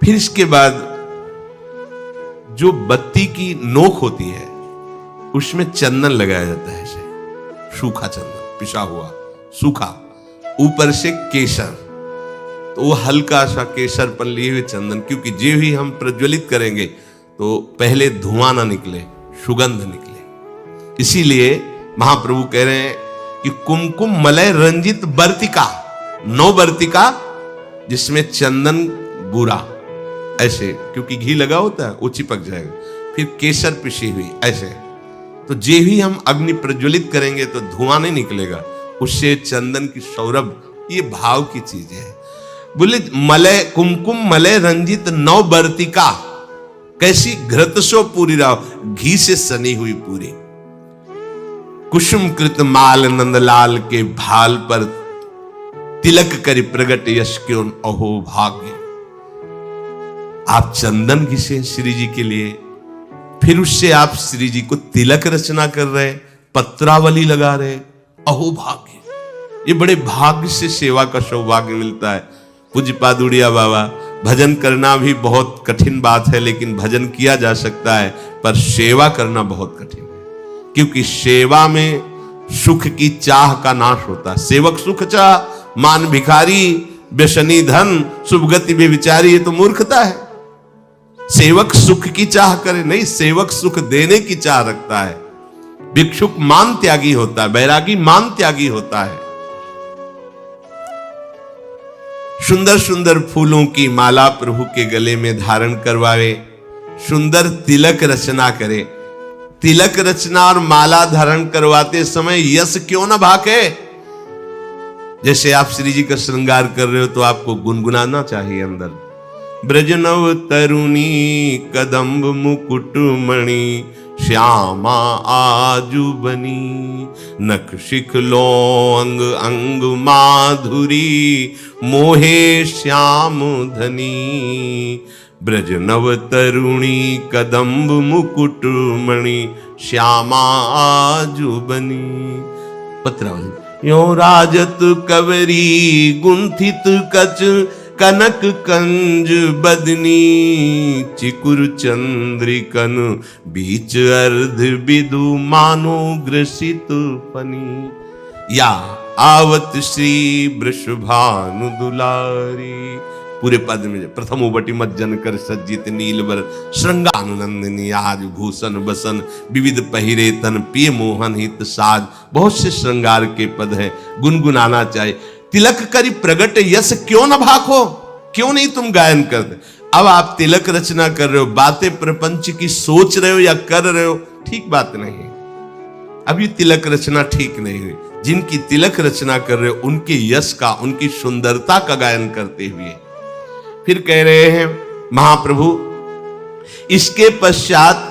फिर इसके बाद जो बत्ती की नोक होती है उसमें चंदन लगाया जाता है, ऐसे सूखा चंदन पिसा हुआ सूखा, ऊपर से केसर, तो वो हल्का सा केसर पर लिए हुए चंदन, क्योंकि जो ही हम प्रज्वलित करेंगे तो पहले धुआं ना निकले, सुगंध निकले। इसीलिए महाप्रभु कह रहे हैं कि कुमकुम मलय रंजित बर्तिका, 9 बर्तिका जिसमें चंदन बुरा ऐसे, क्योंकि घी लगा होता है वो चिपक जाएगा, फिर केसर पिसी हुई ऐसे, तो जे ही हम अग्नि प्रज्वलित करेंगे तो धुआं नहीं निकलेगा, उससे चंदन की सौरभ, ये भाव की चीज है। बोले मलय कुमकुम मलय रंजित 9 बर्तिका, कैसी घृतसो पूरी राव, घी से सनी हुई पूरी। कुसुम कृत माल नंदलाल के भाल पर तिलक करी प्रगट यश क्यों अहो भाग्य। आप चंदन घिसे श्री जी के लिए, फिर उससे आप श्री जी को तिलक रचना कर रहे, पत्रावली लगा रहे, अहो भाग्य। ये बड़े भाग्य से सेवा का सौभाग्य मिलता है। पूज्य पादुड़िया बाबा, भजन करना भी बहुत कठिन बात है, लेकिन भजन किया जा सकता है, पर सेवा करना बहुत कठिन है, क्योंकि सेवा में सुख की चाह का नाश होता है। सेवक सुख चाह, मान भिखारी, व्यसनी धन, शुभ गति बेविचारी, ये तो मूर्खता है। सेवक सुख की चाह करे नहीं, सेवक सुख देने की चाह रखता है। भिक्षुक मान त्यागी होता है, बैरागी मान त्यागी होता है। सुंदर सुंदर फूलों की माला प्रभु के गले में धारण करवावे, सुंदर तिलक रचना करे। तिलक रचना और माला धारण करवाते समय यश क्यों ना भाके। जैसे आप श्री जी का श्रृंगार कर रहे हो तो आपको गुनगुनाना चाहिए अंदर, ब्रजनव तरुणी कदम्ब मुकुट मणि श्यामा आजू बनी, नख शिख लोंग अंग माधुरी मोहे श्याम धनी। ब्रजनव तरुणी कदम्ब मुकुट मणि श्यामा आजू बनी। पत्रावली यो राजत कवरी गुंथित कच कनक कंज बदनी, चिकुर चंद्रिकन बीच अर्ध बिदु मानो ग्रसित फनी। या आवत श्री वृषभानु दुलारी। पूरे पद में प्रथम उबटी मज्जन कर सज्जित नीलवर श्रृंगानुनंदिनी, आज भूषण बसन विविध पहिरे तन पिय मोहन हित साज। बहुत से श्रृंगार के पद है, गुनगुनाना चाहिए। तिलक करी प्रगट यश क्यों न भाखो, क्यों नहीं तुम गायन करते। अब आप तिलक रचना कर रहे हो, बातें प्रपंच की सोच रहे हो या कर रहे हो, ठीक बात नहीं है। अब ये तिलक रचना ठीक नहीं हुई। जिनकी तिलक रचना कर रहे हो, उनके यश का, उनकी सुंदरता का गायन करते हुए फिर कह रहे हैं महाप्रभु, इसके पश्चात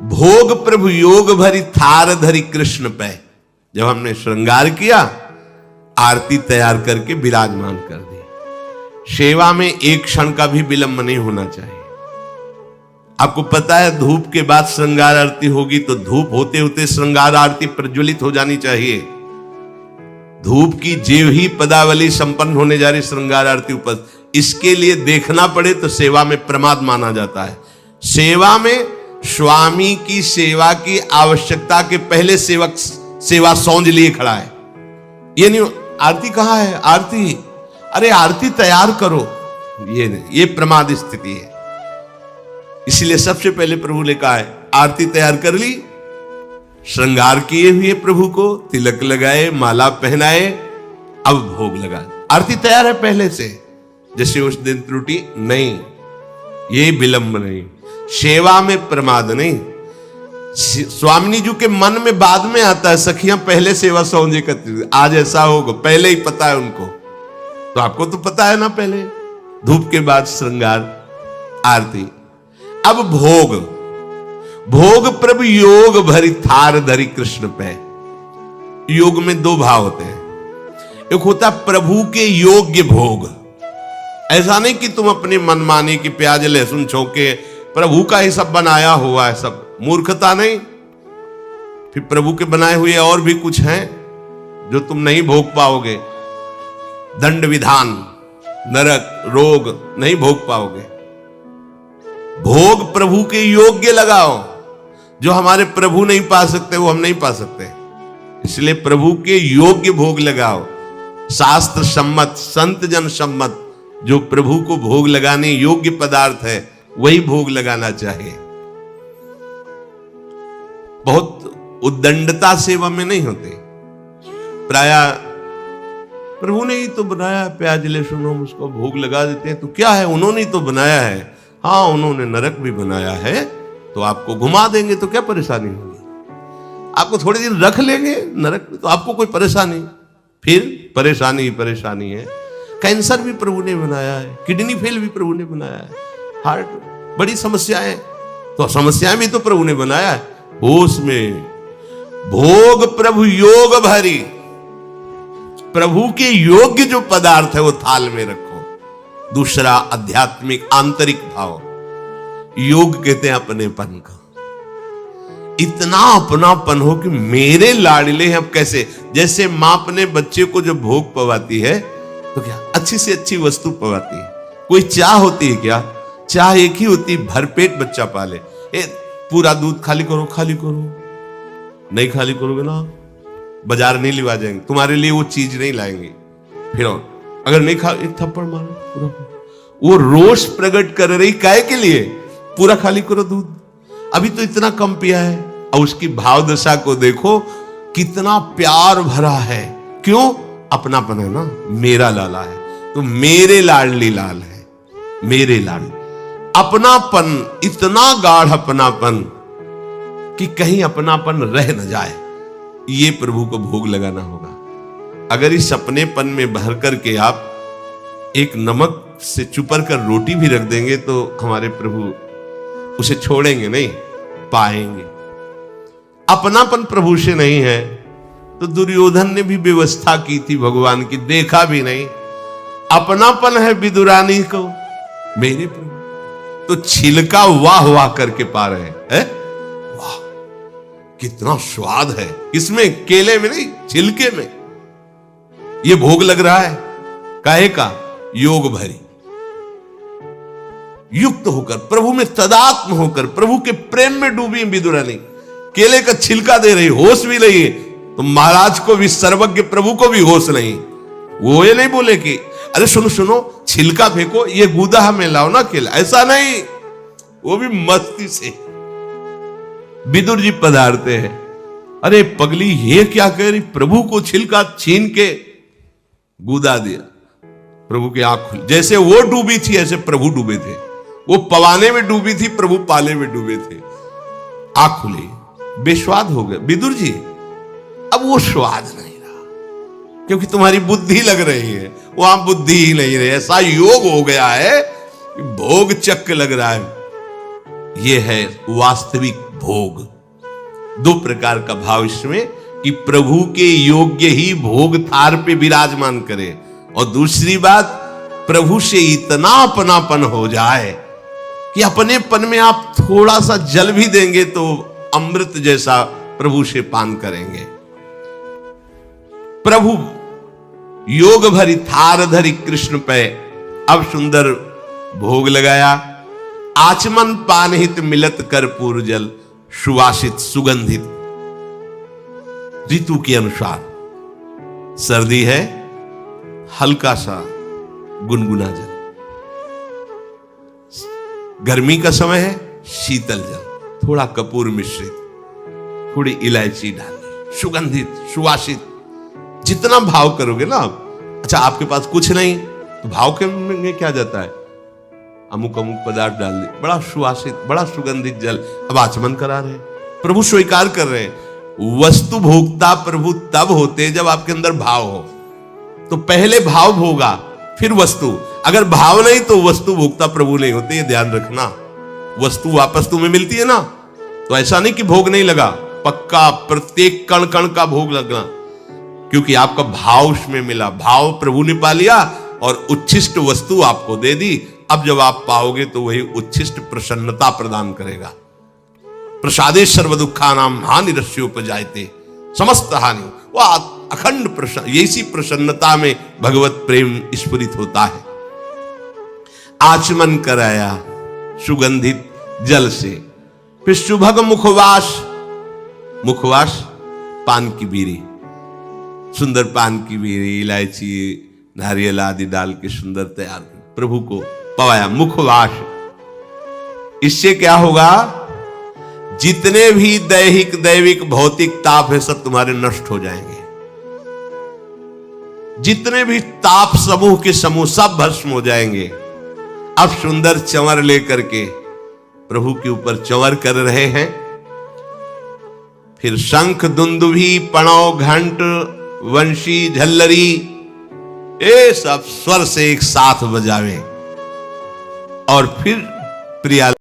भोग प्रभु योग भरी थार धरी कृष्ण पे। जब हमने श्रृंगार किया, आरती तैयार करके विराजमान कर दी। सेवा में एक क्षण का भी विलंब नहीं होना चाहिए। आपको पता है धूप के बाद श्रृंगार आरती होगी, तो धूप होते होते श्रृंगार आरती प्रज्वलित हो जानी चाहिए। धूप की जेव ही पदावली संपन्न होने जा रही श्रृंगार आरती ऊपर, इसके लिए देखना पड़े तो सेवा में प्रमाद माना जाता है। सेवा में स्वामी की सेवा की आवश्यकता के पहले सेवक सेवा सौंज लिए खड़ा है। ये नहीं आरती कहां है, आरती, अरे आरती तैयार करो, ये प्रमाद स्थिति है। इसलिए सबसे पहले प्रभु ने कहा है आरती तैयार कर ली, श्रृंगार किए हुए प्रभु को तिलक लगाए, माला पहनाए, अब भोग लगा। आरती तैयार है पहले से, जैसे उस दिन त्रुटि नहीं, ये विलंब नहीं, सेवा में प्रमाद नहीं। स्वामिनी जी के मन में बाद में आता है, सखियां पहले सेवा सौंजे करती, आज ऐसा होगा, पहले ही पता है उनको। तो आपको तो पता है ना, पहले धूप के बाद श्रृंगार आरती। अब भोग, भोग प्रभु योग भरी थार धरी कृष्ण पे। योग में दो भाव होते हैं, एक होता प्रभु के योग्य भोग। ऐसा नहीं कि तुम अपनी मनमानी की प्याज लहसुन छौके प्रभु का ही सब बनाया हुआ है, सब मूर्खता नहीं। फिर प्रभु के बनाए हुए और भी कुछ हैं जो तुम नहीं भोग पाओगे, दंड विधान, नरक, रोग नहीं भोग पाओगे। भोग प्रभु के योग्य लगाओ, जो हमारे प्रभु नहीं पा सकते वो हम नहीं पा सकते, इसलिए प्रभु के योग्य भोग लगाओ। शास्त्र सम्मत, संत जन सम्मत जो प्रभु को भोग लगाने योग्य पदार्थ है, वही भोग लगाना चाहिए। बहुत उद्दंडता सेवा में नहीं होते। प्राय प्रभु ने ही तो बनाया, प्याज लहसुन हम उसको भोग लगा देते हैं, तो क्या है, उन्होंने ही तो बनाया है। हाँ, उन्होंने नरक भी बनाया है, तो आपको घुमा देंगे तो क्या परेशानी होगी, आपको थोड़े दिन रख लेंगे नरक में, तो आपको कोई परेशानी, फिर परेशानी ही परेशानी है। कैंसर भी प्रभु ने बनाया है, किडनी फेल भी प्रभु ने बनाया है, हार्ट, बड़ी समस्याएं, तो समस्याएं भी तो प्रभु ने बनाया है। होश में भोग प्रभु योग भरी, प्रभु के योग्य जो पदार्थ है वो थाल में रखो। दूसरा आध्यात्मिक आंतरिक भाव, योग कहते हैं अपनेपन का। इतना अपनापन हो कि मेरे लाडले हैं। अब कैसे, जैसे मां अपने बच्चे को जब भोग पवाती है तो क्या अच्छी से अच्छी वस्तु पवाती है। कोई चाह होती है क्या, चाह एक ही होती है, भरपेट बच्चा पाले। पूरा दूध खाली करो, खाली करो, नहीं खाली करोगे ना बाजार नहीं लिवा जाएंगे, तुम्हारे लिए वो चीज नहीं लाएंगे। फिर अगर नहीं खा, एक थप्पड़ मारो पूरा। वो रोष प्रकट कर रही काय के लिए, पूरा खाली करो दूध, अभी तो इतना कम पिया है। और उसकी भाव दशा को देखो, कितना प्यार भरा है। क्यों, अपनापन है ना, मेरा लाला है तो मेरे लाडली लाल है, मेरे लाल। अपनापन, इतना गाढ़ अपनापन कि कहीं अपनापन रह न जाए, ये प्रभु को भोग लगाना होगा। अगर इस अपनेपन में भर करके आप एक नमक से चुपर कर रोटी भी रख देंगे तो हमारे प्रभु उसे छोड़ेंगे नहीं, पाएंगे। अपनापन प्रभु से नहीं है तो दुर्योधन ने भी व्यवस्था की थी भगवान की, देखा भी नहीं। अपनापन है विदुरानी को मेरे प्रभु, तो छिलका वाह वाह करके पा रहे हैं। वाह, कितना स्वाद है इसमें, केले में नहीं, छिलके में ये भोग लग रहा है। काहे का, योग भरी, युक्त होकर, प्रभु में तदात्म होकर, प्रभु के प्रेम में डूबी विदुरानी। केले का छिलका दे रही, होश भी नहीं है। तो महाराज को भी, सर्वज्ञ प्रभु को भी होश नहीं। वो ये नहीं बोले कि अरे सुनो सुनो छिलका फेंको, ये गूदा हमें लाओ ना केला, ऐसा नहीं। वो भी मस्ती से विदुर जी पधारते हैं। अरे पगली ये क्या कह रही, प्रभु को छिलका छीन के गूदा दिया। प्रभु की आंख खुली, जैसे वो डूबी थी ऐसे प्रभु डूबे थे। वो पवाने में डूबी थी, प्रभु पाले में डूबे थे। आंख खुली, बेस्वाद हो गए विदुर जी, अब वो स्वाद नहीं रहा। क्योंकि तुम्हारी बुद्धि लग रही है, वहां बुद्धि ही नहीं रही। ऐसा योग हो गया है कि भोग चक्र लग रहा है। यह है वास्तविक भोग। दो प्रकार का भाव इसमें कि प्रभु के योग्य ही भोग थार पे विराजमान करे, और दूसरी बात प्रभु से इतना अपनापन हो जाए कि अपनेपन में आप थोड़ा सा जल भी देंगे तो अमृत जैसा प्रभु से पान करेंगे। प्रभु योग भरी थार धरी कृष्ण पे अब सुंदर भोग लगाया। आचमन पानहित मिलत कर्पूर जल सुवासित सुगंधित। ऋतु के अनुसार सर्दी है, हल्का सा गुनगुना जल, गर्मी का समय है, शीतल जल, थोड़ा कपूर मिश्रित, थोड़ी इलायची डाली, सुगंधित सुवासित। जितना भाव करोगे ना आप, अच्छा आपके पास कुछ नहीं तो भाव के में क्या जाता है, अमुक अमुक पदार्थ डाल दी, बड़ा सुवासित बड़ा सुगंधित जल, अब आचमन करा रहे, प्रभु स्वीकार कर रहे हैं। वस्तु भोक्ता प्रभु तब होते जब आपके अंदर भाव हो। तो पहले भाव भोगा फिर वस्तु, अगर भाव नहीं तो वस्तु भोक्ता प्रभु नहीं होते, ये ध्यान रखना। वस्तु वापस तुम्हें मिलती है ना, तो ऐसा नहीं कि भोग नहीं लगा, पक्का प्रत्येक कण कण का भोग लगना, क्योंकि आपका भाव उसमें मिला। भाव प्रभु ने पा लिया और उच्छिष्ट वस्तु आपको दे दी। अब जब आप पाओगे तो वही उच्छिष्ट प्रसन्नता प्रदान करेगा। प्रसादे सर्व दुखानाम हानि रस्योपजायते, समस्त हानि, वह अखंड प्रसन्न, ऐसी प्रसन्नता में भगवत प्रेम स्फुरित होता है। आचमन कराया सुगंधित जल से, फिर सुभग मुखवास, मुखवास पान की बीड़ी, सुंदर पान की बीड़ी, इलायची नारियल आदि डाल के सुंदर तैयार प्रभु को पवाया। मुखवास, इससे क्या होगा, जितने भी दैहिक दैविक भौतिक ताप है सब तुम्हारे नष्ट हो जाएंगे। जितने भी ताप समूह के समूह सब भस्म हो जाएंगे। अब सुंदर चंवर लेकर के प्रभु के ऊपर चंवर कर रहे हैं। फिर शंख दुंदुभी पणव घंट वंशी झल्लरी, ये सब स्वर से एक साथ बजावे और फिर प्रिया